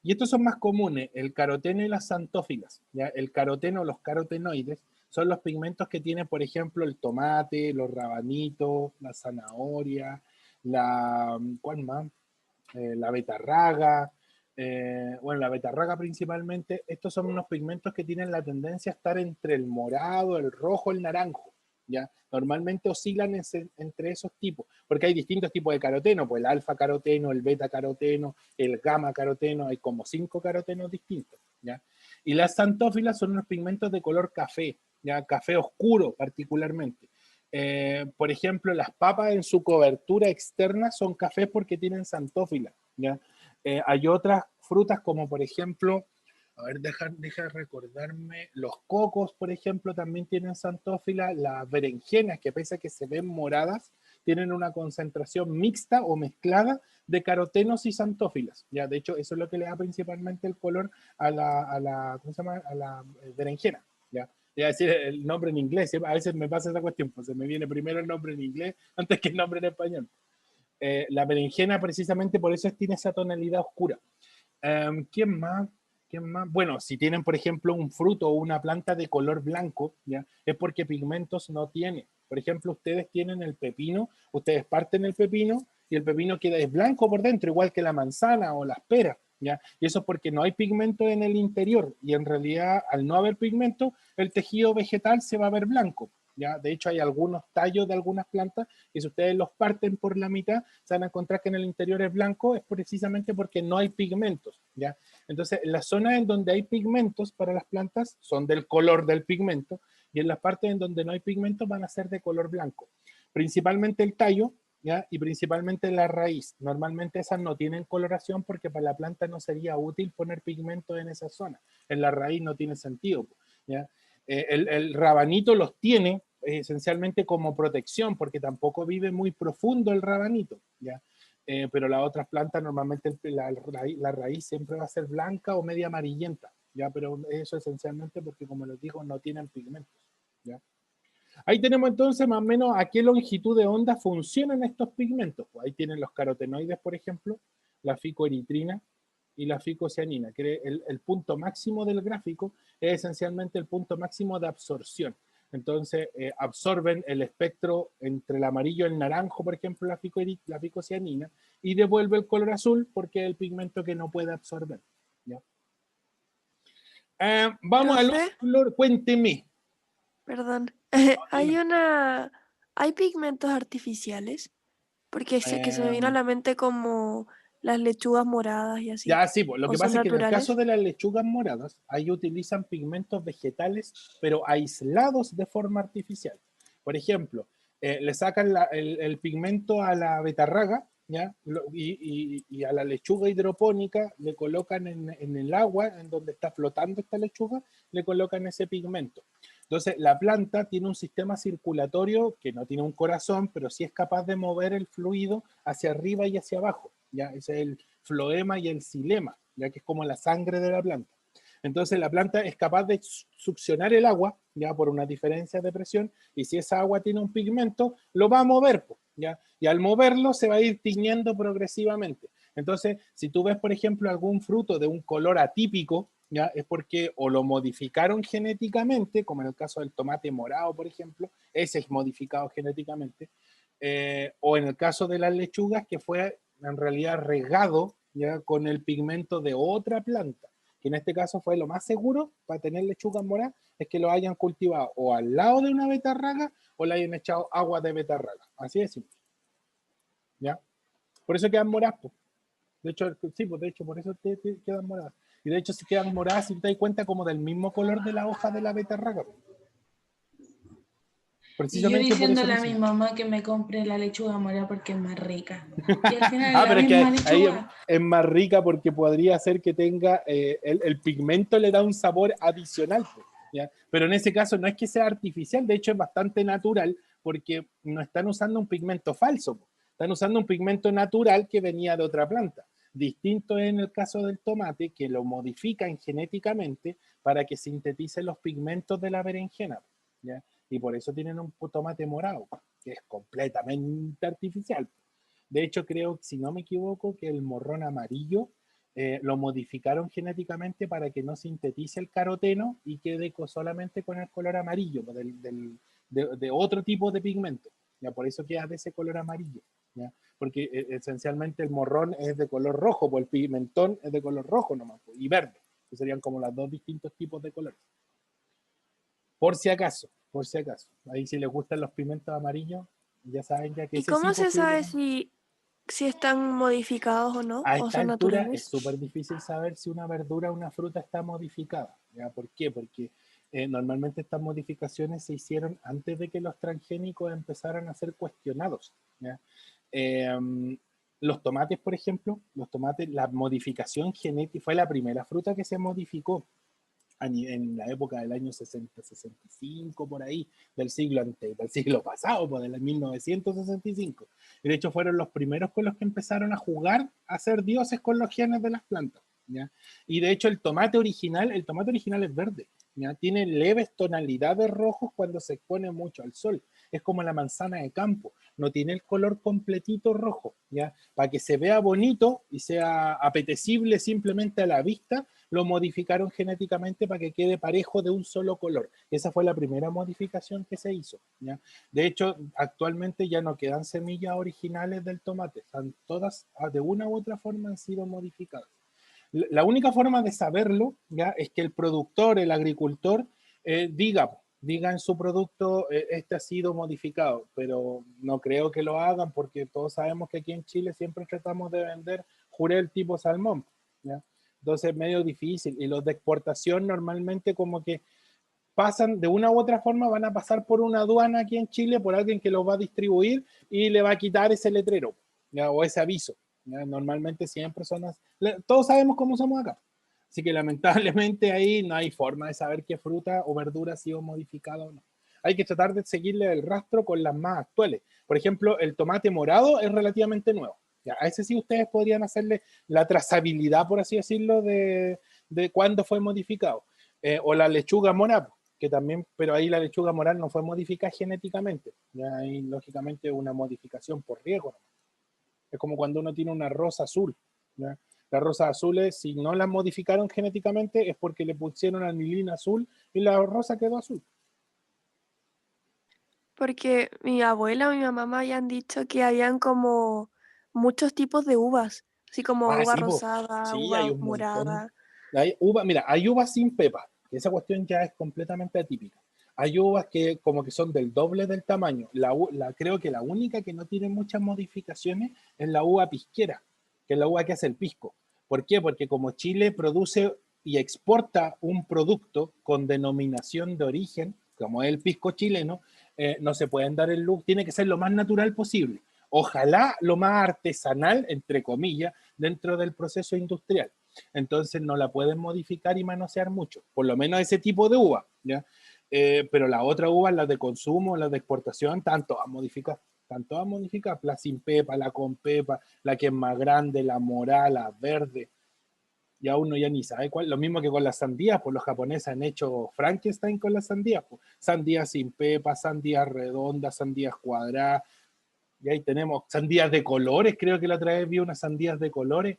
Y estos son más comunes, el caroteno y las xantófilas, ¿ya? El caroteno, los carotenoides, son los pigmentos que tiene, por ejemplo, el tomate, los rabanitos, la zanahoria, ¿cuál más? La betarraga, bueno, la betarraga principalmente, estos son unos pigmentos que tienen la tendencia a estar entre el morado, el rojo, el naranjo, ¿ya? Normalmente oscilan entre esos tipos, porque hay distintos tipos de caroteno, pues el alfa caroteno, el beta caroteno, el gamma caroteno, hay como 5 carotenos distintos, ¿ya? Y las xantófilas son unos pigmentos de color café, ¿ya? Café oscuro particularmente. Por ejemplo, las papas en su cobertura externa son cafés porque tienen xantófila, ¿ya? Hay otras frutas como por ejemplo, a ver, deja recordarme, los cocos, por ejemplo, también tienen xantófila, las berenjenas, que pese a que se ven moradas, tienen una concentración mixta o mezclada de carotenos y xantófilas. Ya, de hecho, eso es lo que le da principalmente el color ¿cómo se llama? A la berenjena. Ya, voy a decir el nombre en inglés, a veces me pasa esa cuestión, pues se me viene primero el nombre en inglés antes que el nombre en español. La berenjena precisamente por eso tiene esa tonalidad oscura. ¿Quién más? ¿Quién más? Bueno, si tienen, por ejemplo, un fruto o una planta de color blanco, ¿ya? Es porque pigmentos no tiene. Por ejemplo, ustedes tienen el pepino, ustedes parten el pepino y el pepino queda es blanco por dentro, igual que la manzana o las peras, ¿ya? Y eso es porque no hay pigmento en el interior y en realidad al no haber pigmento, el tejido vegetal se va a ver blanco. ¿Ya? De hecho, hay algunos tallos de algunas plantas y si ustedes los parten por la mitad, se van a encontrar que en el interior es blanco, es precisamente porque no hay pigmentos. ¿Ya? Entonces, las zonas en donde hay pigmentos para las plantas son del color del pigmento y en las partes en donde no hay pigmentos van a ser de color blanco. Principalmente el tallo, ¿ya? Y principalmente la raíz. Normalmente esas no tienen coloración porque para la planta no sería útil poner pigmento en esa zona. En la raíz no tiene sentido. ¿Ya? El rabanito los tiene esencialmente como protección, porque tampoco vive muy profundo el rabanito, ¿ya? Pero las otras plantas normalmente la raíz siempre va a ser blanca o media amarillenta, ¿ya? Pero eso esencialmente porque, como les digo, no tienen pigmentos, ¿ya? Ahí tenemos entonces más o menos a qué longitud de onda funcionan estos pigmentos. Pues ahí tienen los carotenoides, por ejemplo, la ficoeritrina y la ficocianina, que el punto máximo del gráfico es esencialmente el punto máximo de absorción. Entonces, absorben el espectro entre el amarillo y el naranjo, por ejemplo, la ficocianina, y devuelve el color azul porque es el pigmento que no puede absorber. ¿Ya? Vamos a Profe, los colores. Cuénteme. perdón. Dime. ¿Hay pigmentos artificiales? Porque sé que se me vino a Eh, la mente como las lechugas moradas y así. Ya, sí, pues, lo ¿O que son pasa es que en el caso naturales? de las lechugas moradas, ahí utilizan pigmentos vegetales, pero aislados de forma artificial. Por ejemplo, le sacan el pigmento a la betarraga, ¿ya? Y a la lechuga hidropónica le colocan en el agua, en donde está flotando esta lechuga, le colocan ese pigmento. Entonces, la planta tiene un sistema circulatorio que no tiene un corazón, pero sí es capaz de mover el fluido hacia arriba y hacia abajo. ¿Ya? Ese es el floema y el xilema, ya que es como la sangre de la planta. Entonces la planta es capaz de succionar el agua, ya por una diferencia de presión, y si esa agua tiene un pigmento, lo va a mover, ya, y al moverlo se va a ir tiñendo progresivamente. Entonces, si tú ves, por ejemplo, algún fruto de un color atípico, ya, es porque o lo modificaron genéticamente, como en el caso del tomate morado, por ejemplo, ese es modificado genéticamente, o en el caso de las lechugas, que fue en realidad regado ya con el pigmento de otra planta, que en este caso fue lo más seguro para tener lechugas moradas, es que lo hayan cultivado o al lado de una betarraga o le hayan echado agua de betarraga. Así de simple. ¿Ya? Por eso quedan moradas. Pues. De hecho, sí, pues de hecho, por eso te quedan moradas. Y de hecho, si quedan moradas, si te das cuenta, como del mismo color de la hoja de la betarraga. Pues. Y yo Precisamente por eso diciéndole a mismo. mi mamá que me compre la lechuga morada porque es más rica. Y al final es Ah, la pero es que misma ahí lechuga. es más rica porque podría ser que tenga, el pigmento le da un sabor adicional, pues, ¿ya? Pero en ese caso no es que sea artificial, de hecho es bastante natural porque no están usando un pigmento falso, pues. Están usando un pigmento natural que venía de otra planta. Distinto en el caso del tomate, que lo modifican genéticamente para que sintetice los pigmentos de la berenjena, ¿ya? Y por eso tienen un tomate morado, que es completamente artificial. De hecho, creo, si no me equivoco, que el morrón amarillo lo modificaron genéticamente para que no sintetice el caroteno y quede solamente con el color amarillo, de otro tipo de pigmento. ¿Ya? Por eso queda de ese color amarillo. ¿Ya? porque esencialmente el morrón es de color rojo, pues el pimentón es de color rojo nomás, pues, y verde, que serían como los dos distintos tipos de colores. Por si acaso, por si acaso. Ahí si les gustan los pimientos amarillos, ya saben ya que ¿Y ese sí cómo se sabe posiblemente. si están modificados o no? A ¿O esta son altura es naturales? súper difícil saber si una verdura o una fruta está modificada. ¿Ya? ¿Por qué? Porque normalmente estas modificaciones se hicieron antes de que los transgénicos empezaran a ser cuestionados. ¿Ya? Los tomates, por ejemplo, los tomates, la modificación genética fue la primera fruta que se modificó en la época del año 60, 65, por ahí, del siglo del siglo pasado, pues del 1965. Y de hecho fueron los primeros con los que empezaron a jugar a ser dioses con los genes de las plantas. ¿Ya? Y de hecho el tomate original es verde. ¿Ya? Tiene leves tonalidades rojos cuando se expone mucho al sol. Es como la manzana de campo. No tiene el color completito rojo. ¿Ya? Para que se vea bonito y sea apetecible simplemente a la vista, lo modificaron genéticamente para que quede parejo de un solo color. Esa fue la primera modificación que se hizo. ¿Ya? De hecho, actualmente ya no quedan semillas originales del tomate. Están todas, de una u otra forma, han sido modificadas. La única forma de saberlo, ¿ya? Es que el productor, el agricultor, diga en su producto, este ha sido modificado, pero no creo que lo hagan porque todos sabemos que aquí en Chile siempre tratamos de vender jurel tipo salmón, ¿ya? Entonces es medio difícil, y los de exportación normalmente como que pasan de una u otra forma, van a pasar por una aduana aquí en Chile, por alguien que los va a distribuir y le va a quitar ese letrero, ¿ya? O ese aviso. ¿Ya? Normalmente siempre son así. Todos sabemos cómo somos acá. Así que lamentablemente ahí no hay forma de saber qué fruta o verdura ha sido modificada o no. Hay que tratar de seguirle el rastro con las más actuales. Por ejemplo, el tomate morado es relativamente nuevo. ¿Ya? A ese sí ustedes podrían hacerle la trazabilidad, por así decirlo, de cuándo fue modificado. O la lechuga morada, que también, pero ahí la lechuga morada no fue modificada genéticamente. Ya ahí, lógicamente, una modificación por riego. Es como cuando uno tiene una rosa azul. ¿Ya? Las rosas azules, si no las modificaron genéticamente, es porque le pusieron anilina azul y la rosa quedó azul. Porque mi abuela o mi mamá me habían dicho que habían como muchos tipos de uvas, así como Ah, uva sí, po. rosada, Sí, hay uva un montón. morada. Hay uva, mira, hay uvas sin pepa, que esa cuestión ya es completamente atípica. Hay uvas que como que son del doble del tamaño. Creo que la única que no tiene muchas modificaciones es la uva pisquera, que es la uva que hace el pisco. ¿Por qué? Porque como Chile produce y exporta un producto con denominación de origen, como es el pisco chileno, no se pueden dar el look, tiene que ser lo más natural posible. Ojalá lo más artesanal, entre comillas, dentro del proceso industrial. Entonces no la pueden modificar y manosear mucho, por lo menos ese tipo de uva, ¿ya? Pero la otra uva, las de consumo, las de exportación, tanto a modificar, la sin pepa, la con pepa, la que es más grande, la morada, la verde, ya uno ya ni sabe cuál, lo mismo que con las sandías, pues los japoneses han hecho Frankenstein con las sandías, pues, sandías sin pepa, sandías redondas, sandías cuadradas, y ahí tenemos sandías de colores, creo que la otra vez vi unas sandías de colores.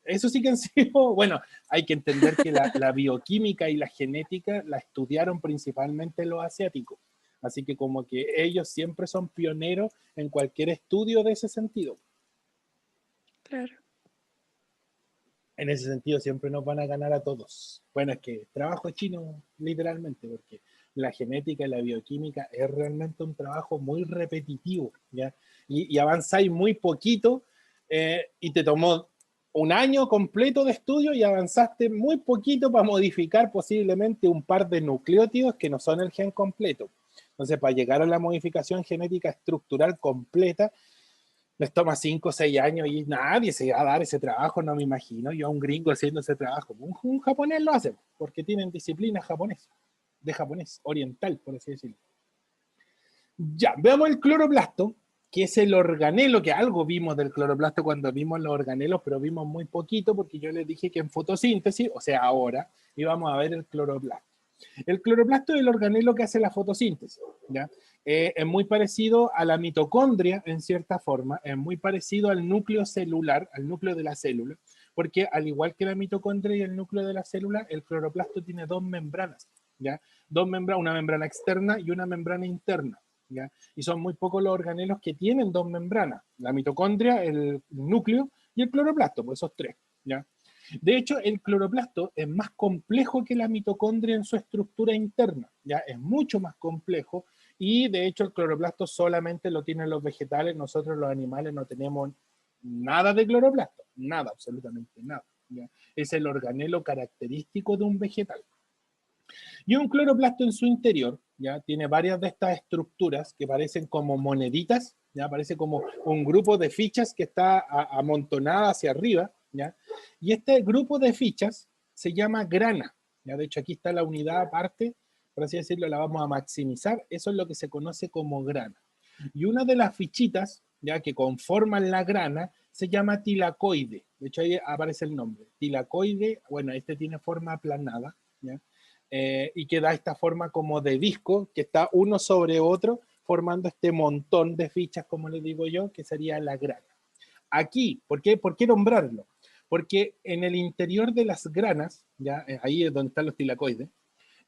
Eso sí que han sido, bueno, hay que entender que la bioquímica y la genética la estudiaron principalmente los asiáticos. Así que como que ellos siempre son pioneros en cualquier estudio de ese sentido. Claro. En ese sentido siempre nos van a ganar a todos. Bueno, es que trabajo chino literalmente, porque la genética y la bioquímica es realmente un trabajo muy repetitivo, ¿ya? Y avanzáis muy poquito y te tomó un año completo de estudio y avanzaste muy poquito para modificar posiblemente un par de nucleótidos que no son el gen completo. Entonces, para llegar a la modificación genética estructural completa, les toma 5 o 6 años y nadie se va a dar ese trabajo, no me imagino yo a un gringo haciendo ese trabajo. Un japonés lo hace, porque tienen disciplina japonesa, de japonés, oriental, por así decirlo. Ya, veamos el cloroplasto, que es el organelo, que algo vimos del cloroplasto cuando vimos los organelos, pero vimos muy poquito, porque yo les dije que en fotosíntesis, o sea, ahora, íbamos a ver el cloroplasto. El cloroplasto es el organelo que hace la fotosíntesis, ¿ya? Es muy parecido a la mitocondria en cierta forma, es muy parecido al núcleo celular, al núcleo de la célula, porque al igual que la mitocondria y el núcleo de la célula, el cloroplasto tiene dos membranas, ¿ya? Dos membranas, una membrana externa y una membrana interna, ¿ya? Y son muy pocos los organelos que tienen dos membranas, la mitocondria, el núcleo y el cloroplasto, pues esos tres, ¿ya? De hecho, el cloroplasto es más complejo que la mitocondria en su estructura interna, ¿ya? Es mucho más complejo y de hecho el cloroplasto solamente lo tienen los vegetales, nosotros los animales no tenemos nada de cloroplasto, nada, absolutamente nada, ¿ya? Es el organelo característico de un vegetal. Y un cloroplasto en su interior, ¿ya? Tiene varias de estas estructuras que parecen como moneditas, ¿ya? Parece como un grupo de fichas que está amontonada hacia arriba, ¿ya? Y este grupo de fichas se llama grana, ¿ya? De hecho, aquí está la unidad aparte, por así decirlo, la vamos a maximizar. Eso es lo que se conoce como grana. Y una de las fichitas, ¿ya? Que conforman la grana se llama tilacoide. De hecho, ahí aparece el nombre. Tilacoide, bueno, este tiene forma aplanada, ¿ya? Y que da esta forma como de disco, que está uno sobre otro, formando este montón de fichas, como le digo yo, que sería la grana. Aquí, ¿por qué nombrarlo? Porque en el interior de las granas, ¿ya? Ahí es donde están los tilacoides,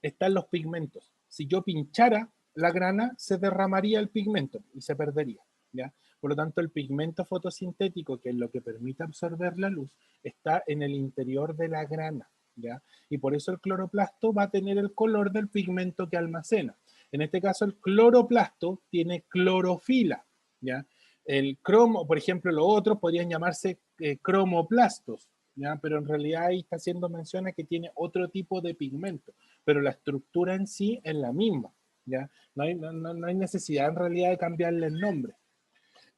están los pigmentos. Si yo pinchara la grana, se derramaría el pigmento y se perdería, ¿ya? Por lo tanto, el pigmento fotosintético, que es lo que permite absorber la luz, está en el interior de la grana, ¿ya? Y por eso el cloroplasto va a tener el color del pigmento que almacena. En este caso, el cloroplasto tiene clorofila, ¿ya? El cromo, por ejemplo, los otros podrían llamarse cromoplastos, ¿ya? Pero en realidad ahí está haciendo mención a que tiene otro tipo de pigmento, pero la estructura en sí es la misma, ¿ya? No hay necesidad en realidad de cambiarle el nombre.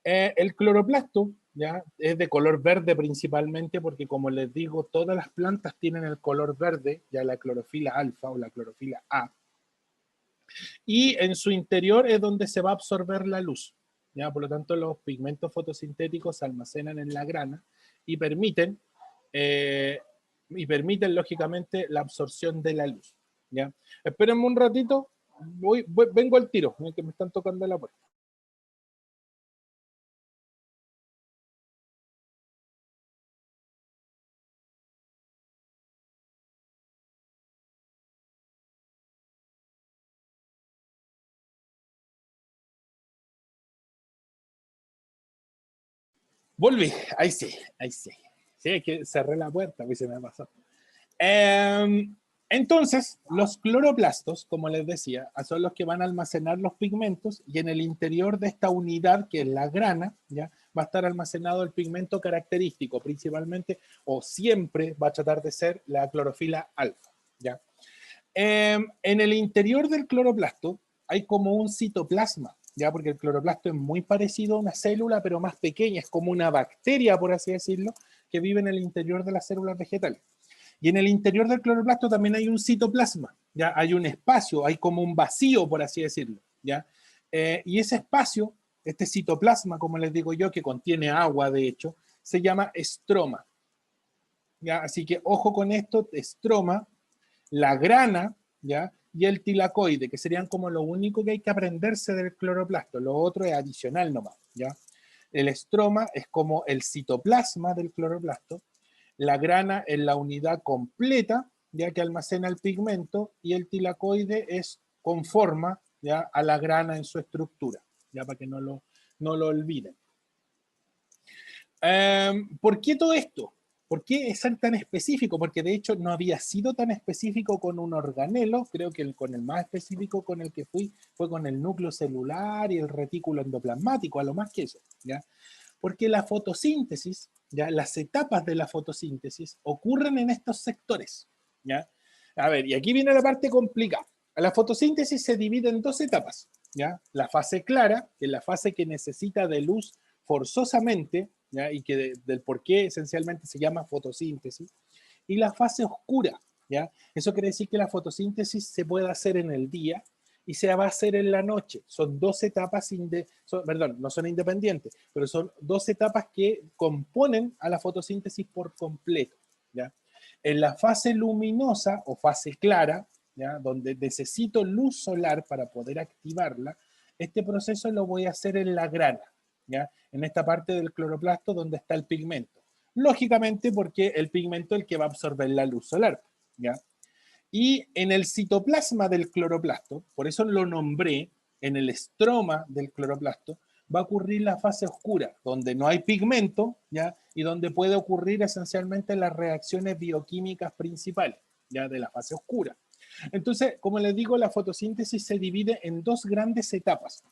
El cloroplasto, ¿ya? Es de color verde principalmente porque, como les digo, todas las plantas tienen el color verde, ya la clorofila alfa o la clorofila A, y en su interior es donde se va a absorber la luz, ¿ya? Por lo tanto, los pigmentos fotosintéticos se almacenan en la grana y permiten, lógicamente, la absorción de la luz, ¿ya? Espérenme un ratito, vengo al tiro, que me están tocando la puerta. Volví, ahí sí, ahí sí. Sí, es que cerré la puerta, pues se me pasó. Entonces, los cloroplastos, como les decía, son los que van a almacenar los pigmentos y en el interior de esta unidad, que es la grana, ¿ya? Va a estar almacenado el pigmento característico, principalmente, o siempre va a tratar de ser la clorofila alfa, ¿ya? En el interior del cloroplasto hay como un citoplasma, ¿ya? Porque el cloroplasto es muy parecido a una célula, pero más pequeña, es como una bacteria, por así decirlo, que vive en el interior de las células vegetales. Y en el interior del cloroplasto también hay un citoplasma, ¿ya? Hay un espacio, hay como un vacío, por así decirlo, ¿ya? Y ese espacio, este citoplasma, como les digo yo, que contiene agua, de hecho, se llama estroma, ¿ya? Así que ojo con esto, estroma, la grana, ¿ya? Y el tilacoide, que serían como lo único que hay que aprenderse del cloroplasto. Lo otro es adicional nomás, ¿ya? El estroma es como el citoplasma del cloroplasto, la grana es la unidad completa, ya que almacena el pigmento, y el tilacoide es conforma, ya, a la grana en su estructura, ya para que no lo olviden. ¿Por qué todo esto? ¿Por qué es tan específico? Porque de hecho no había sido tan específico con un organelo, creo que con el más específico con el que fui fue con el núcleo celular y el retículo endoplasmático, a lo más que eso, ¿ya? Porque la fotosíntesis, ¿ya? Las etapas de la fotosíntesis ocurren en estos sectores, ¿ya? A ver, y aquí viene la parte complicada. La fotosíntesis se divide en dos etapas, ¿ya? La fase clara, que es la fase que necesita de luz forzosamente, ¿ya? Y que del por qué esencialmente se llama fotosíntesis, y la fase oscura, ¿ya? Eso quiere decir que la fotosíntesis se puede hacer en el día y se va a hacer en la noche. Son dos etapas, perdón, no son independientes, pero son dos etapas que componen a la fotosíntesis por completo, ¿ya? En la fase luminosa o fase clara, ¿ya? Donde necesito luz solar para poder activarla, este proceso lo voy a hacer en la grana, ¿ya? En esta parte del cloroplasto donde está el pigmento. Lógicamente porque el pigmento es el que va a absorber la luz solar, ¿ya? Y en el citoplasma del cloroplasto, por eso lo nombré, en el estroma del cloroplasto, va a ocurrir la fase oscura, donde no hay pigmento, ¿ya? Y donde puede ocurrir esencialmente las reacciones bioquímicas principales, ya de la fase oscura. Entonces, como les digo, la fotosíntesis se divide en dos grandes etapas.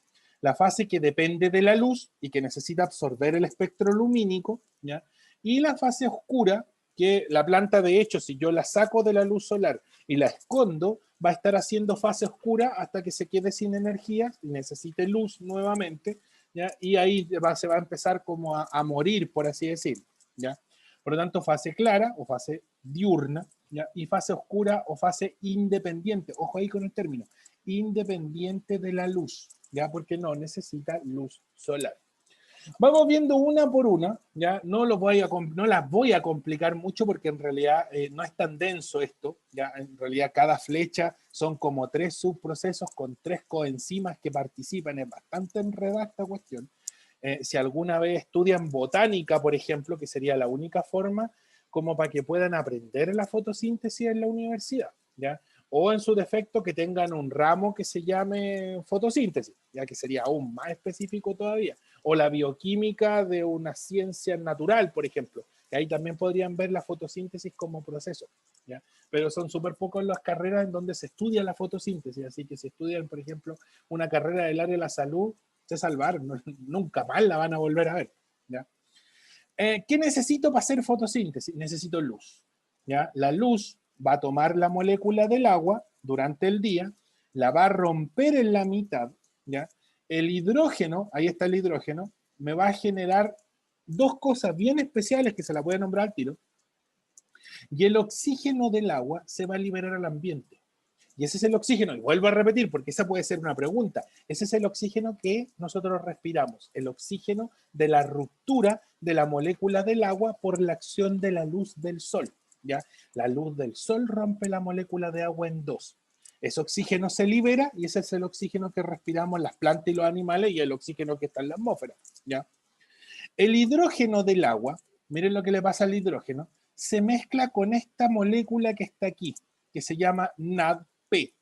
La fase que depende de la luz y que necesita absorber el espectro lumínico, ¿ya? Y la fase oscura, que la planta, de hecho, si yo la saco de la luz solar y la escondo, va a estar haciendo fase oscura hasta que se quede sin energía y necesite luz nuevamente, ¿ya? Y ahí se va a empezar como a morir, por así decir, ¿ya? Por lo tanto, fase clara o fase diurna, ¿ya? Y fase oscura o fase independiente. Ojo ahí con el término, independiente de la luz, ¿ya? Porque no necesita luz solar. Vamos viendo una por una, ¿ya? No las voy a complicar mucho porque en realidad no es tan denso esto, ¿ya? En realidad cada flecha son como 3 subprocesos con 3 coenzimas que participan, es bastante enredada esta cuestión. Si alguna vez estudian botánica, por ejemplo, que sería la única forma como para que puedan aprender la fotosíntesis en la universidad, ¿ya? O en su defecto que tengan un ramo que se llame fotosíntesis, ya que sería aún más específico todavía. O la bioquímica de una ciencia natural, por ejemplo, que ahí también podrían ver la fotosíntesis como proceso, ¿ya? Pero son súper pocas las carreras en donde se estudia la fotosíntesis, así que si estudian, por ejemplo, una carrera del área de la salud, se salvaron, nunca más la van a volver a ver, ¿ya? ¿Qué necesito para hacer fotosíntesis? Necesito luz, ¿ya? La luz va a tomar la molécula del agua durante el día, la va a romper en la mitad, ¿ya? El hidrógeno, ahí está el hidrógeno, me va a generar dos cosas bien especiales que se la voy a nombrar al tiro, y el oxígeno del agua se va a liberar al ambiente. Y ese es el oxígeno, y vuelvo a repetir porque esa puede ser una pregunta, ese es el oxígeno que nosotros respiramos, el oxígeno de la ruptura de la molécula del agua por la acción de la luz del sol, ¿ya? La luz del sol rompe la molécula de agua en dos. Ese oxígeno se libera y ese es el oxígeno que respiramos las plantas y los animales y el oxígeno que está en la atmósfera, ¿ya? El hidrógeno del agua, miren lo que le pasa al hidrógeno, se mezcla con esta molécula que está aquí, que se llama NADP,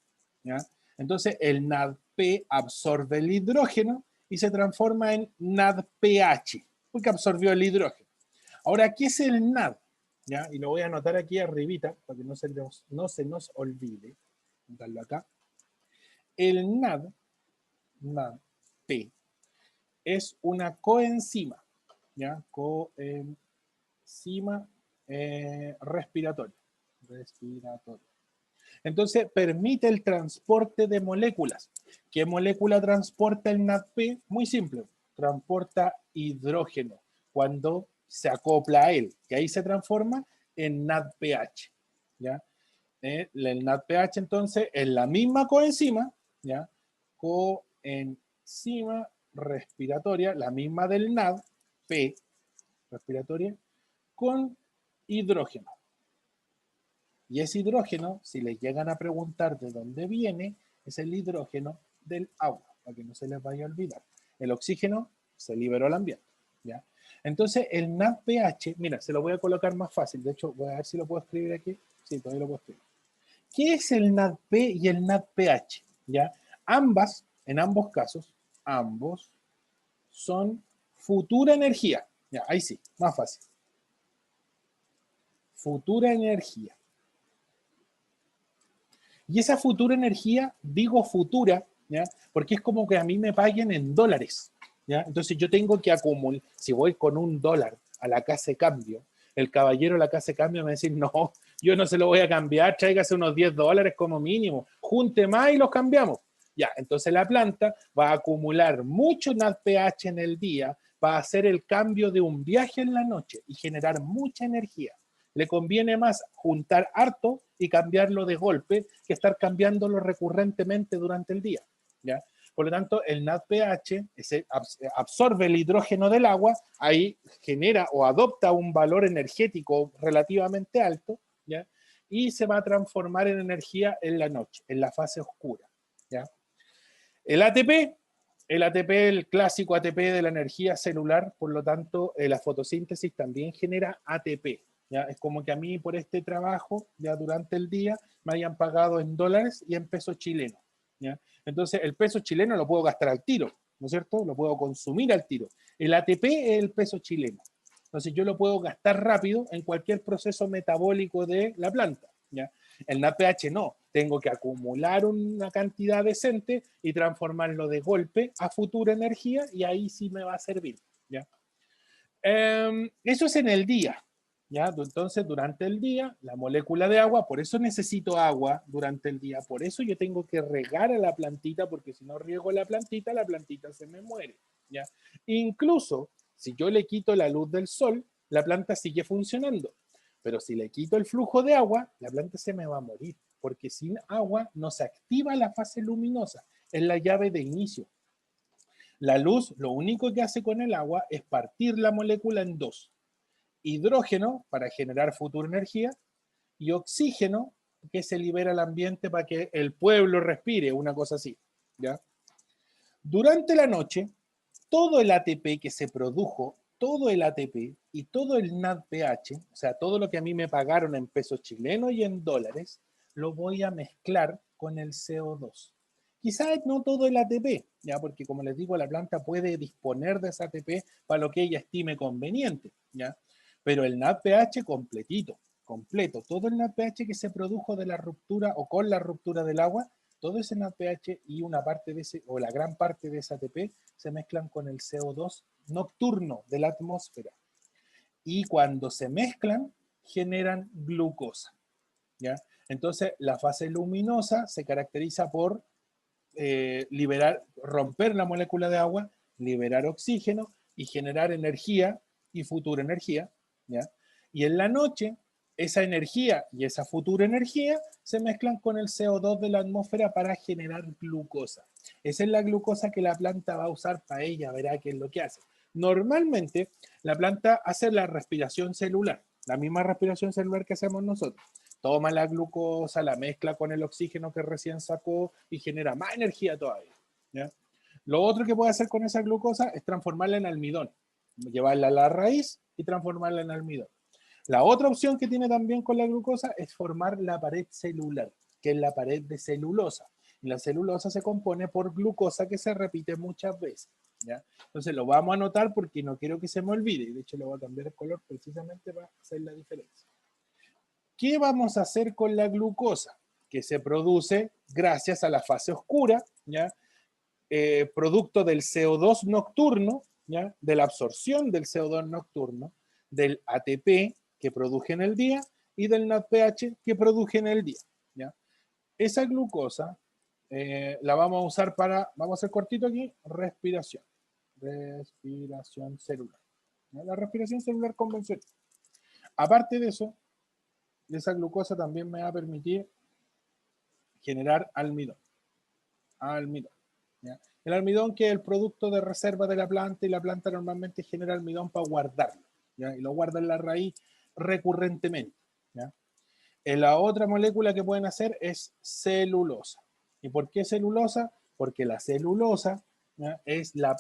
¿ya? Entonces el NADP absorbe el hidrógeno y se transforma en NADPH, porque absorbió el hidrógeno. Ahora, ¿qué es el NAD? ¿Ya? Y lo voy a anotar aquí arribita, para que no se nos olvide. Anotarlo acá. El NADP, es una coenzima, ¿ya? Coenzima respiratoria. Entonces, permite el transporte de moléculas. ¿Qué molécula transporta el NADP? Muy simple, transporta hidrógeno cuando se acopla a él, que ahí se transforma en NADPH, ¿ya? El NADPH entonces es la misma coenzima, ¿ya? Coenzima respiratoria, la misma del NAD, P respiratoria, con hidrógeno. Y ese hidrógeno, si les llegan a preguntar de dónde viene, es el hidrógeno del agua, para que no se les vaya a olvidar. El oxígeno se liberó al ambiente, ¿ya? Entonces, el NADPH, mira, se lo voy a colocar más fácil. De hecho, voy a ver si lo puedo escribir aquí. Sí, todavía lo puedo escribir. ¿Qué es el NADP y el NADPH? ¿Ya? En ambos casos, ambos son futura energía. Ya, ahí sí, más fácil. Futura energía. Y esa futura energía, digo futura, ¿ya? Porque es como que a mí me paguen en dólares, ¿ya? Entonces yo tengo que acumular, si voy con $1 a la casa de cambio, el caballero de la casa de cambio me va a decir, no, yo no se lo voy a cambiar, tráigase unos $10 como mínimo, junte más y los cambiamos. Ya, entonces la planta va a acumular mucho NADPH en el día, va a hacer el cambio de un viaje en la noche y generar mucha energía. Le conviene más juntar harto y cambiarlo de golpe que estar cambiándolo recurrentemente durante el día, ¿ya? Por lo tanto, el NADPH absorbe el hidrógeno del agua, ahí genera o adopta un valor energético relativamente alto, ¿ya? Y se va a transformar en energía en la noche, en la fase oscura, ¿ya? El ATP, el clásico ATP de la energía celular, por lo tanto, la fotosíntesis también genera ATP. ¿Ya? Es como que a mí por este trabajo, ya durante el día, me hayan pagado en dólares y en pesos chilenos. ¿ya? Entonces, el peso chileno lo puedo gastar al tiro, ¿no es cierto? Lo puedo consumir al tiro. El ATP es el peso chileno. Entonces, yo lo puedo gastar rápido en cualquier proceso metabólico de la planta, ¿ya? El NADPH no. Tengo que acumular una cantidad decente y transformarlo de golpe a futura energía y ahí sí me va a servir, ¿ya? Eso es en el día, ¿ya? Entonces, durante el día, la molécula de agua, por eso necesito agua durante el día, por eso yo tengo que regar a la plantita, porque si no riego la plantita se me muere, ¿ya? Incluso, si yo le quito la luz del sol, la planta sigue funcionando, pero si le quito el flujo de agua, la planta se me va a morir, porque sin agua no se activa la fase luminosa, es la llave de inicio. La luz lo único que hace con el agua es partir la molécula en dos. Hidrógeno para generar futura energía y oxígeno que se libera al ambiente para que el pueblo respire, una cosa así, ¿ya? Durante la noche, todo el ATP que se produjo, todo el ATP y todo el NADPH, o sea, todo lo que a mí me pagaron en pesos chilenos y en dólares, lo voy a mezclar con el CO2. Quizás no todo el ATP, ¿ya? Porque como les digo, la planta puede disponer de ese ATP para lo que ella estime conveniente, ¿ya? Pero el NADPH completito, completo, todo el NADPH que se produjo de la ruptura o con la ruptura del agua, todo ese NADPH y una parte de ese, o la gran parte de ese ATP, se mezclan con el CO2 nocturno de la atmósfera. Y cuando se mezclan, generan glucosa, ¿ya? Entonces, la fase luminosa se caracteriza por romper la molécula de agua, liberar oxígeno y generar energía y futura energía, ¿ya? Y en la noche, esa energía y esa futura energía se mezclan con el CO2 de la atmósfera para generar glucosa. Esa es la glucosa que la planta va a usar para ella, verá qué es lo que hace. Normalmente, la planta hace la respiración celular, la misma respiración celular que hacemos nosotros. Toma la glucosa, la mezcla con el oxígeno que recién sacó y genera más energía todavía, ¿ya? Lo otro que puede hacer con esa glucosa es transformarla en almidón, llevarla a la raíz y transformarla en almidón. La otra opción que tiene también con la glucosa es formar la pared celular, que es la pared de celulosa. Y la celulosa se compone por glucosa que se repite muchas veces, ¿ya? Entonces lo vamos a anotar porque no quiero que se me olvide. De hecho, le voy a cambiar el color precisamente para hacer la diferencia. ¿Qué vamos a hacer con la glucosa? Que se produce gracias a la fase oscura, ¿ya? Producto del CO2 nocturno, ¿ya? De la absorción del CO2 nocturno, del ATP que produje en el día y del NADPH que produje en el día, ¿ya? Esa glucosa la vamos a usar para, vamos a hacer cortito aquí, respiración celular, ¿ya? La respiración celular convencional. Aparte de eso, esa glucosa también me va a permitir generar almidón. Almidón, ¿ya? El almidón que es el producto de reserva de la planta y la planta normalmente genera almidón para guardarlo, ¿ya? Y lo guarda en la raíz recurrentemente, ¿ya? La otra molécula que pueden hacer es celulosa. ¿Y por qué celulosa? Porque la celulosa, ¿ya? Es la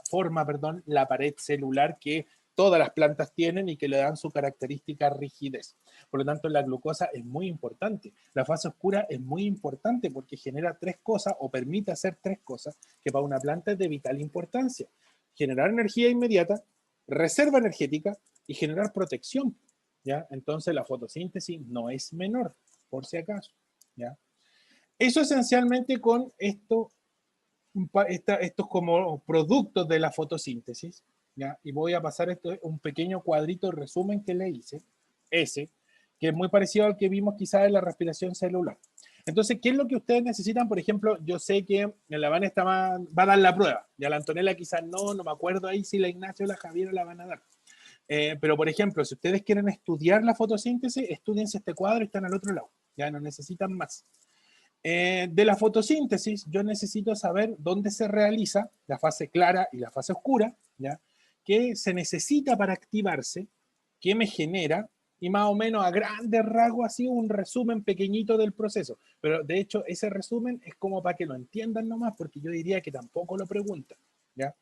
la pared celular que todas las plantas tienen y que le dan su característica rigidez. Por lo tanto, la glucosa es muy importante. La fase oscura es muy importante porque genera tres cosas o permite hacer tres cosas que para una planta es de vital importancia. Generar energía inmediata, reserva energética y generar protección, ¿ya? Entonces la fotosíntesis no es menor, por si acaso, ¿ya? Eso esencialmente con estos como productos de la fotosíntesis, ¿ya? Y voy a pasar un pequeño cuadrito de resumen que le hice, ese, que es muy parecido al que vimos quizás en la respiración celular. Entonces, ¿qué es lo que ustedes necesitan? Por ejemplo, yo sé que la Vane va a dar la prueba, ya la Antonella quizás no me acuerdo ahí si la Ignacio o la Javiera la van a dar. Pero, por ejemplo, si ustedes quieren estudiar la fotosíntesis, estudiense este cuadro y están al otro lado, ya no necesitan más. De la fotosíntesis, yo necesito saber dónde se realiza la fase clara y la fase oscura, ¿ya? Qué se necesita para activarse, qué me genera, y más o menos a grandes rasgos así un resumen pequeñito del proceso. Pero de hecho ese resumen es como para que lo entiendan nomás, porque yo diría que tampoco lo preguntan, ¿ya?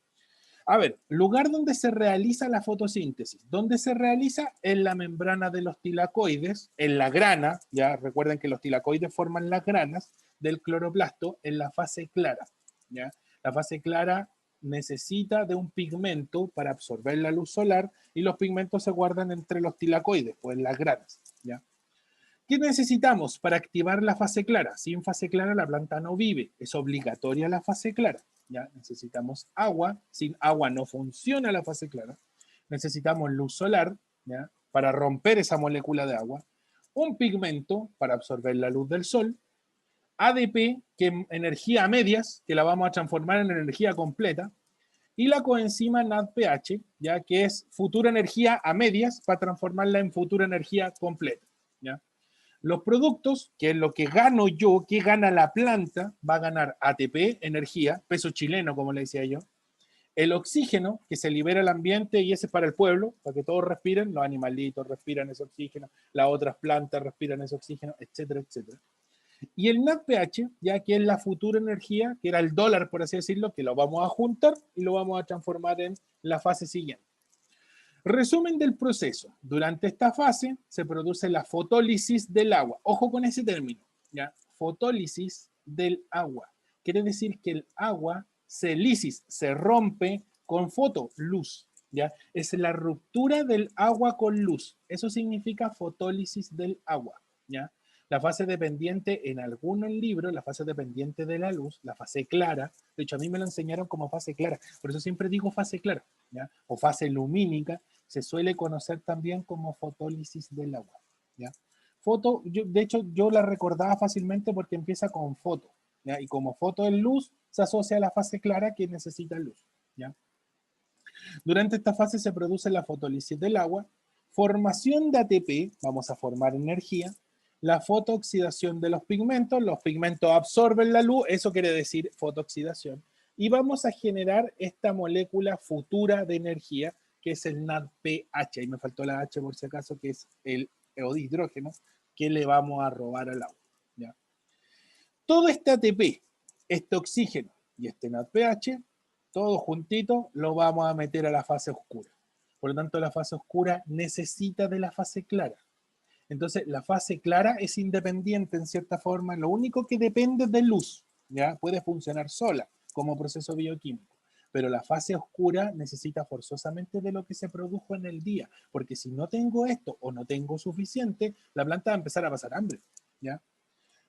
A ver, lugar donde se realiza la fotosíntesis. ¿Dónde se realiza? En la membrana de los tilacoides, en la grana, ya recuerden que los tilacoides forman las granas del cloroplasto en la fase clara. ¿Ya? La fase clara necesita de un pigmento para absorber la luz solar y los pigmentos se guardan entre los tilacoides, pues en las granas. ¿Ya? ¿Qué necesitamos para activar la fase clara? Sin fase clara la planta no vive, es obligatoria la fase clara. ¿Ya? Necesitamos agua, sin agua no funciona la fase clara. Necesitamos luz solar, ¿ya? Para romper esa molécula de agua, un pigmento para absorber la luz del sol, ADP, que es energía a medias, que la vamos a transformar en energía completa, y la coenzima NADPH, ya que es futura energía a medias para transformarla en futura energía completa. ¿Ya? Los productos, que es lo que gano yo, que gana la planta, va a ganar ATP, energía, peso chileno, como le decía yo, el oxígeno que se libera al ambiente y ese es para el pueblo, para que todos respiren, los animalitos respiran ese oxígeno, las otras plantas respiran ese oxígeno, etcétera, etcétera. Y el NADPH, ya que es la futura energía, que era el dólar, por así decirlo, que lo vamos a juntar y lo vamos a transformar en la fase siguiente. Resumen del proceso. Durante esta fase se produce la fotólisis del agua. Ojo con ese término, ¿ya? Fotólisis del agua. Quiere decir que el agua se rompe con foto, luz, ¿ya? Es la ruptura del agua con luz. Eso significa fotólisis del agua, ¿ya? La fase dependiente en algunos libros, la fase dependiente de la luz, la fase clara, de hecho a mí me lo enseñaron como fase clara, por eso siempre digo fase clara, ¿ya? O fase lumínica, se suele conocer también como fotólisis del agua, ¿ya? Foto, de hecho yo la recordaba fácilmente porque empieza con foto, ¿ya? Y como foto es luz, se asocia a la fase clara que necesita luz, ¿ya? Durante esta fase se produce la fotólisis del agua, formación de ATP, vamos a formar energía, la fotooxidación de los pigmentos absorben la luz, eso quiere decir fotooxidación, y vamos a generar esta molécula futura de energía, que es el NADPH, ahí me faltó la H por si acaso, que es el hidrógeno, que le vamos a robar al agua. ¿Ya? Todo este ATP, este oxígeno y este NADPH, todo juntito, lo vamos a meter a la fase oscura. Por lo tanto, la fase oscura necesita de la fase clara. Entonces, la fase clara es independiente en cierta forma, lo único que depende de luz, ¿ya? Puede funcionar sola como proceso bioquímico, pero la fase oscura necesita forzosamente de lo que se produjo en el día, porque si no tengo esto o no tengo suficiente, la planta va a empezar a pasar hambre, ¿ya?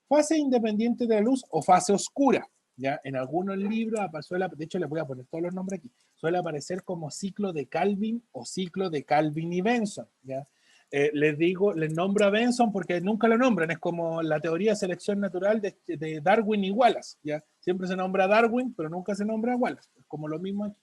Fase independiente de la luz o fase oscura, ¿ya? En algunos libros, de hecho les voy a poner todos los nombres aquí, suele aparecer como ciclo de Calvin o ciclo de Calvin y Benson, ¿ya? Les nombro a Benson porque nunca lo nombran, es como la teoría de selección natural de Darwin y Wallace, ¿ya? Siempre se nombra a Darwin, pero nunca se nombra a Wallace, es como lo mismo aquí.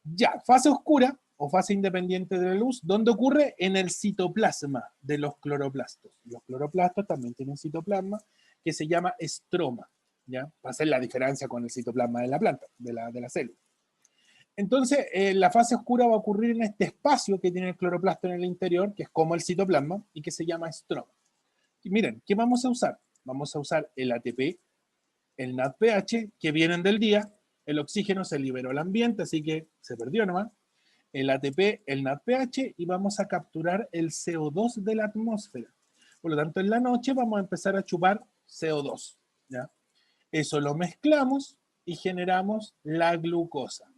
Ya, fase oscura o fase independiente de la luz, ¿dónde ocurre? En el citoplasma de los cloroplastos. Los cloroplastos también tienen citoplasma que se llama estroma, ¿ya? Para hacer la diferencia con el citoplasma de la planta, de la célula. Entonces, la fase oscura va a ocurrir en este espacio que tiene el cloroplasto en el interior, que es como el citoplasma, y que se llama estroma. Y miren, ¿qué vamos a usar? Vamos a usar el ATP, el NADPH, que vienen del día, el oxígeno se liberó al ambiente, así que se perdió nomás, el ATP, el NADPH, y vamos a capturar el CO2 de la atmósfera. Por lo tanto, en la noche vamos a empezar a chupar CO2, ¿ya? Eso lo mezclamos y generamos la glucosa.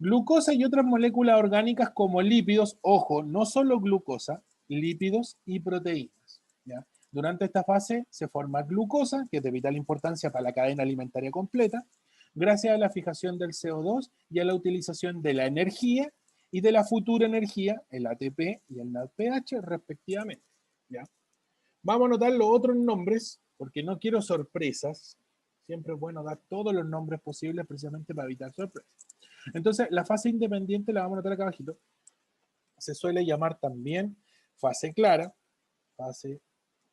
Glucosa y otras moléculas orgánicas como lípidos, ojo, no solo glucosa, lípidos y proteínas, ¿ya? Durante esta fase se forma glucosa, que es de vital importancia para la cadena alimentaria completa, gracias a la fijación del CO2 y a la utilización de la energía y de la futura energía, el ATP y el NADPH, respectivamente, ¿ya? Vamos a anotar los otros nombres, porque no quiero sorpresas. Siempre es bueno dar todos los nombres posibles precisamente para evitar sorpresas. Entonces, la fase independiente la vamos a anotar acá abajito. Se suele llamar también fase clara. Fase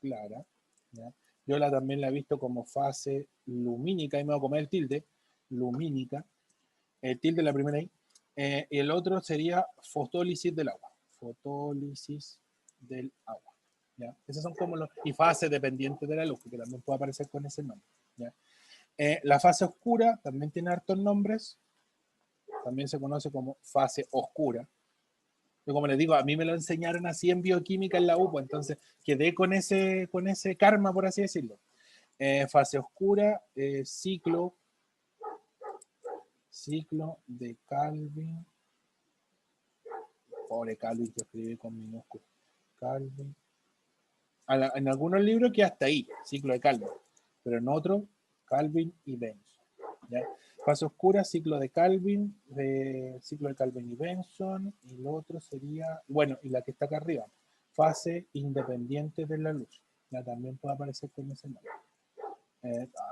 clara. ¿Ya? Yo también la he visto como fase lumínica. Ahí me voy a comer el tilde. Lumínica. El tilde la primera ahí. Y el otro sería fotólisis del agua. Fotólisis del agua. ¿Ya? Esos son como los... Y fase dependiente de la luz, que también puede aparecer con ese nombre. ¿Ya? La fase oscura también tiene hartos nombres. también se conoce como fase oscura. Yo, como les digo, a mí me lo enseñaron así en bioquímica en la UPA, entonces quedé con ese karma, por así decirlo. Fase oscura, ciclo de Calvin. Pobre Calvin, que escribí con minúsculas. Calvin. En algunos libros que hasta ahí, ciclo de Calvin, pero en otros, Calvin y Benson. ¿Ya? Fase oscura, ciclo de Calvin y Benson, y lo otro sería, bueno, y la que está acá arriba, fase independiente de la luz. Ya también puede aparecer con ese nombre.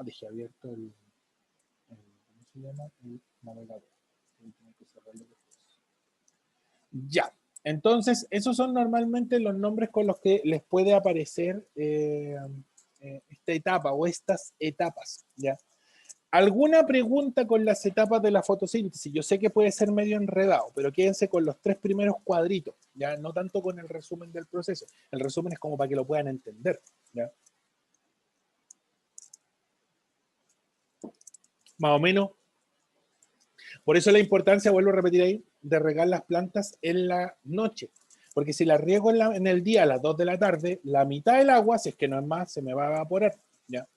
Dejé abierto ¿cómo se llama? El navegador. Tengo que cerrarlo después. Ya. Entonces, esos son normalmente los nombres con los que les puede aparecer esta etapa o estas etapas. ¿Ya? ¿Alguna pregunta con las etapas de la fotosíntesis? Yo sé que puede ser medio enredado, pero quédense con los 3 primeros cuadritos, ¿ya? No tanto con el resumen del proceso. El resumen es como para que lo puedan entender. ¿Ya? Más o menos. Por eso la importancia, vuelvo a repetir ahí, de regar las plantas en la noche. Porque si las riego en el día a las 2 de la tarde, la mitad del agua, si es que no es más, se me va a evaporar. ¿Ya?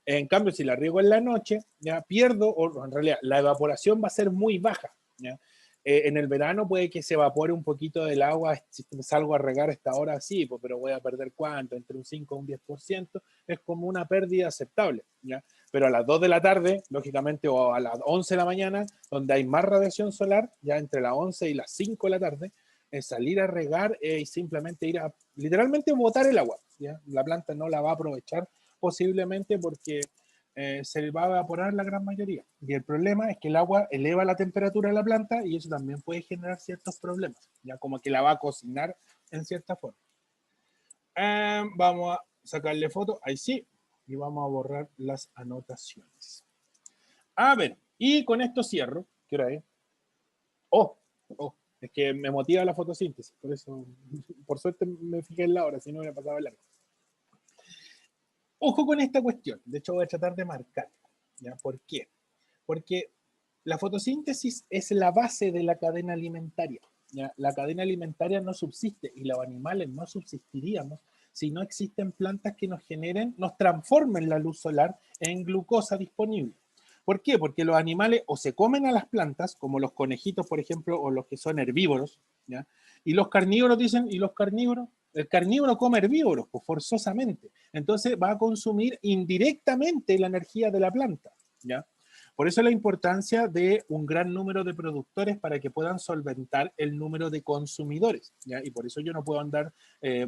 En cambio, si la riego en la noche, ya pierdo, o en realidad la evaporación va a ser muy baja. ¿Ya? En el verano puede que se evapore un poquito del agua, si salgo a regar a esta hora, sí, pues, pero voy a perder ¿cuánto? Entre un 5 y un 10%, es como una pérdida aceptable. ¿Ya? Pero a las 2 de la tarde, lógicamente, o a las 11 de la mañana, donde hay más radiación solar, ya entre las 11 y las 5 de la tarde, salir a regar y simplemente ir a, literalmente, botar el agua. ¿Ya? La planta no la va a aprovechar posiblemente porque se va a evaporar la gran mayoría. Y el problema es que el agua eleva la temperatura de la planta y eso también puede generar ciertos problemas, ya como que la va a cocinar en cierta forma. Vamos a sacarle foto, ahí sí, y vamos a borrar las anotaciones. A ver, y con esto cierro. ¿Qué hora es? Oh, es que me motiva la fotosíntesis, por eso, por suerte me fijé en la hora, si no me pasaba el largo. Ojo con esta cuestión, de hecho voy a tratar de marcarla. ¿Ya? ¿Por qué? Porque la fotosíntesis es la base de la cadena alimentaria. ¿Ya? La cadena alimentaria no subsiste y los animales no subsistiríamos si no existen plantas que nos generen, nos transformen la luz solar en glucosa disponible. ¿Por qué? Porque los animales o se comen a las plantas, como los conejitos, por ejemplo, o los que son herbívoros, ¿ya? Y los carnívoros dicen, ¿y los carnívoros? El carnívoro come herbívoros, pues forzosamente. Entonces va a consumir indirectamente la energía de la planta, ¿ya? Por eso la importancia de un gran número de productores para que puedan solventar el número de consumidores, ¿ya? Y por eso yo no puedo andar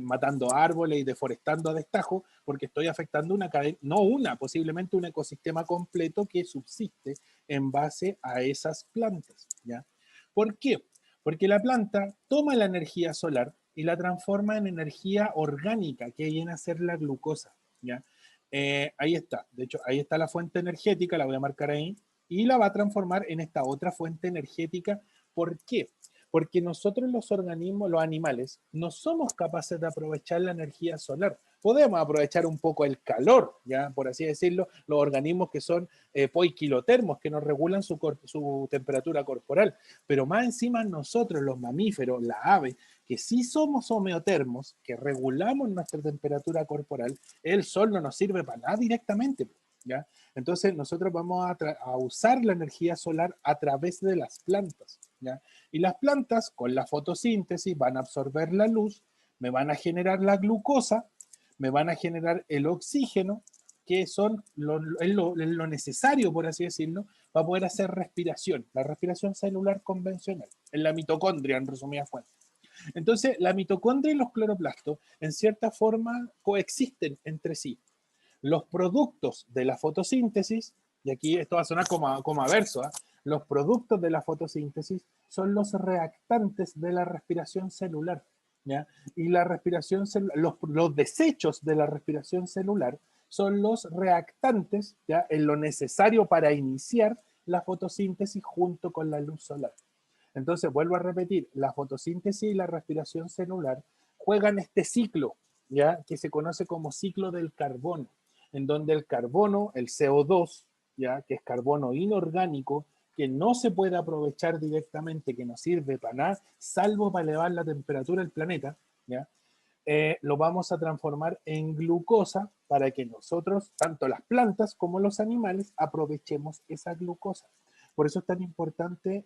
matando árboles y deforestando a destajo, porque estoy afectando una cadena, no una, posiblemente un ecosistema completo que subsiste en base a esas plantas, ¿ya? ¿Por qué? Porque la planta toma la energía solar y la transforma en energía orgánica, que viene a ser la glucosa, ¿ya? Ahí está, de hecho, ahí está la fuente energética, la voy a marcar ahí, y la va a transformar en esta otra fuente energética. ¿Por qué? Porque nosotros los organismos, los animales, no somos capaces de aprovechar la energía solar. Podemos aprovechar un poco el calor, ya por así decirlo, los organismos que son poiquilotermos, que nos regulan su temperatura corporal, pero más encima nosotros, los mamíferos, las aves, que sí somos homeotermos, que regulamos nuestra temperatura corporal, el sol no nos sirve para nada directamente, ¿ya? Entonces nosotros vamos a usar la energía solar a través de las plantas, ¿ya? Y las plantas con la fotosíntesis van a absorber la luz, me van a generar la glucosa, me van a generar el oxígeno, que son lo necesario, por así decirlo, para poder hacer respiración, la respiración celular convencional, en la mitocondria, en resumidas cuentas. Entonces, la mitocondria y los cloroplastos, en cierta forma, coexisten entre sí. Los productos de la fotosíntesis, y aquí esto va a sonar como a verso, ¿eh? Los productos de la fotosíntesis son los reactantes de la respiración celular, ¿ya? Y la respiración los desechos de la respiración celular son los reactantes, ¿ya? En lo necesario para iniciar la fotosíntesis junto con la luz solar. Entonces, vuelvo a repetir, la fotosíntesis y la respiración celular juegan este ciclo, ¿ya? Que se conoce como ciclo del carbono, en donde el carbono, el CO2, ¿ya? Que es carbono inorgánico, que no se puede aprovechar directamente, que no sirve para nada, salvo para elevar la temperatura del planeta, ¿ya? Lo vamos a transformar en glucosa para que nosotros, tanto las plantas como los animales, aprovechemos esa glucosa. Por eso es tan importante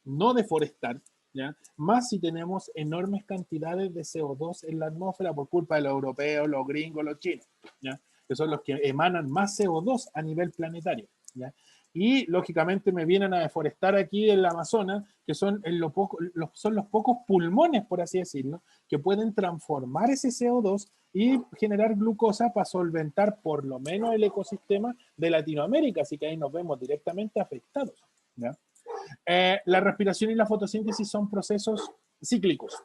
no deforestar, ¿ya? Más si tenemos enormes cantidades de CO2 en la atmósfera por culpa de los europeos, los gringos, los chinos, ¿ya? Que son los que emanan más CO2 a nivel planetario, ¿ya? Y lógicamente me vienen a deforestar aquí en la Amazonas, que son, son los pocos pulmones, por así decirlo, que pueden transformar ese CO2 y generar glucosa para solventar por lo menos el ecosistema de Latinoamérica, así que ahí nos vemos directamente afectados, ¿ya? La respiración y la fotosíntesis son procesos cíclicos.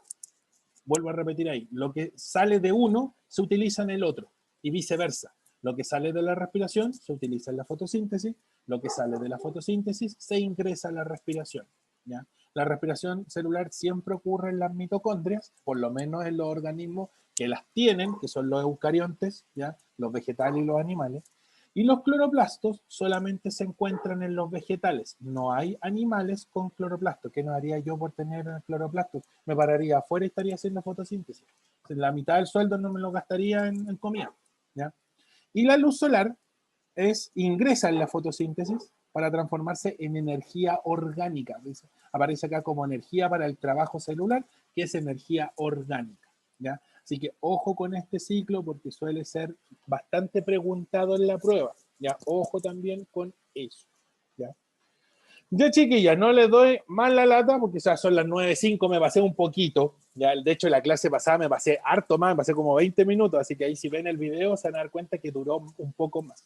Vuelvo a repetir ahí, lo que sale de uno se utiliza en el otro y viceversa. Lo que sale de la respiración se utiliza en la fotosíntesis, lo que sale de la fotosíntesis se ingresa a la respiración, ¿ya? La respiración celular siempre ocurre en las mitocondrias, por lo menos en los organismos que las tienen, que son los eucariontes, ¿ya? Los vegetales y los animales. Y los cloroplastos solamente se encuentran en los vegetales. No hay animales con cloroplastos. ¿Qué no haría yo por tener cloroplastos? Me pararía afuera y estaría haciendo fotosíntesis. La mitad del sueldo no me lo gastaría en comida, ¿ya? Y la luz solar ingresa en la fotosíntesis para transformarse en energía orgánica. Aparece acá como energía para el trabajo celular, que es energía orgánica, ¿ya? Así que ojo con este ciclo porque suele ser bastante preguntado en la prueba, ¿ya? Ojo también con eso, ¿ya? Ya, chiquillas, no les doy más la lata porque ya son las 9:05, me pasé un poquito. Ya, de hecho, la clase pasada me pasé harto más, me pasé como 20 minutos, así que ahí si ven el video se van a dar cuenta que duró un poco más.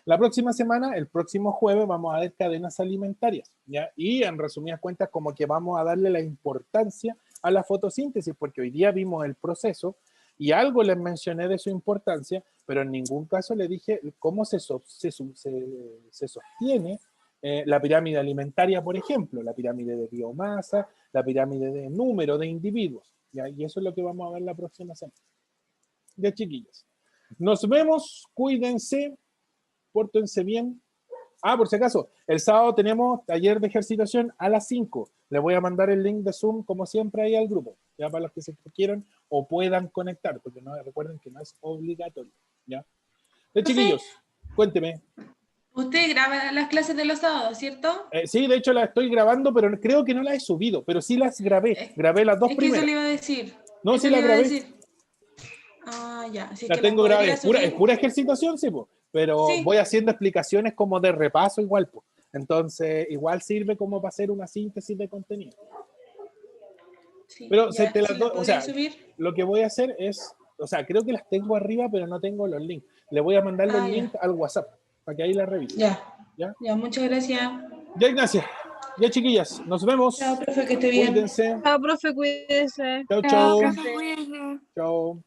La próxima semana, el próximo jueves, vamos a ver cadenas alimentarias, ¿ya? Y en resumidas cuentas, como que vamos a darle la importancia a la fotosíntesis, porque hoy día vimos el proceso y algo les mencioné de su importancia, pero en ningún caso le dije cómo se sostiene la pirámide alimentaria, por ejemplo, la pirámide de biomasa, la pirámide de número de individuos, ¿ya? Y eso es lo que vamos a ver la próxima semana. Ya, chiquillos. Nos vemos, cuídense, pórtense bien. Por si acaso, el sábado tenemos taller de ejercitación a las 5. Les voy a mandar el link de Zoom, como siempre, ahí al grupo, ya para los que se quieran o puedan conectar, porque no, recuerden que no es obligatorio, ¿ya? Ya, chiquillos, cuénteme. Usted graba las clases de los sábados, ¿cierto? Sí, de hecho las estoy grabando, pero creo que no las he subido, pero sí las grabé. Grabé las dos primeras. Eso le iba a decir. No, sí las grabé. Ya. Así Las que tengo grabadas. Es pura subir. ejercitación, sí, po, pero Sí. voy haciendo explicaciones como de repaso igual, po. Entonces, igual sirve como para hacer una síntesis de contenido. Sí, Pero ya, te las doy, o sea, subir. lo que voy a hacer es, o sea, creo que las tengo arriba, pero no tengo los links. Le voy a mandar los links al WhatsApp, para que ahí las revisen. Ya, muchas gracias. Ya, Ignacia. Ya, chiquillas, nos vemos. Chao, profe, que esté bien. Cuídense. Chao, profe, cuídese. Chao, Chao, chao. profe, cuídese. Chao.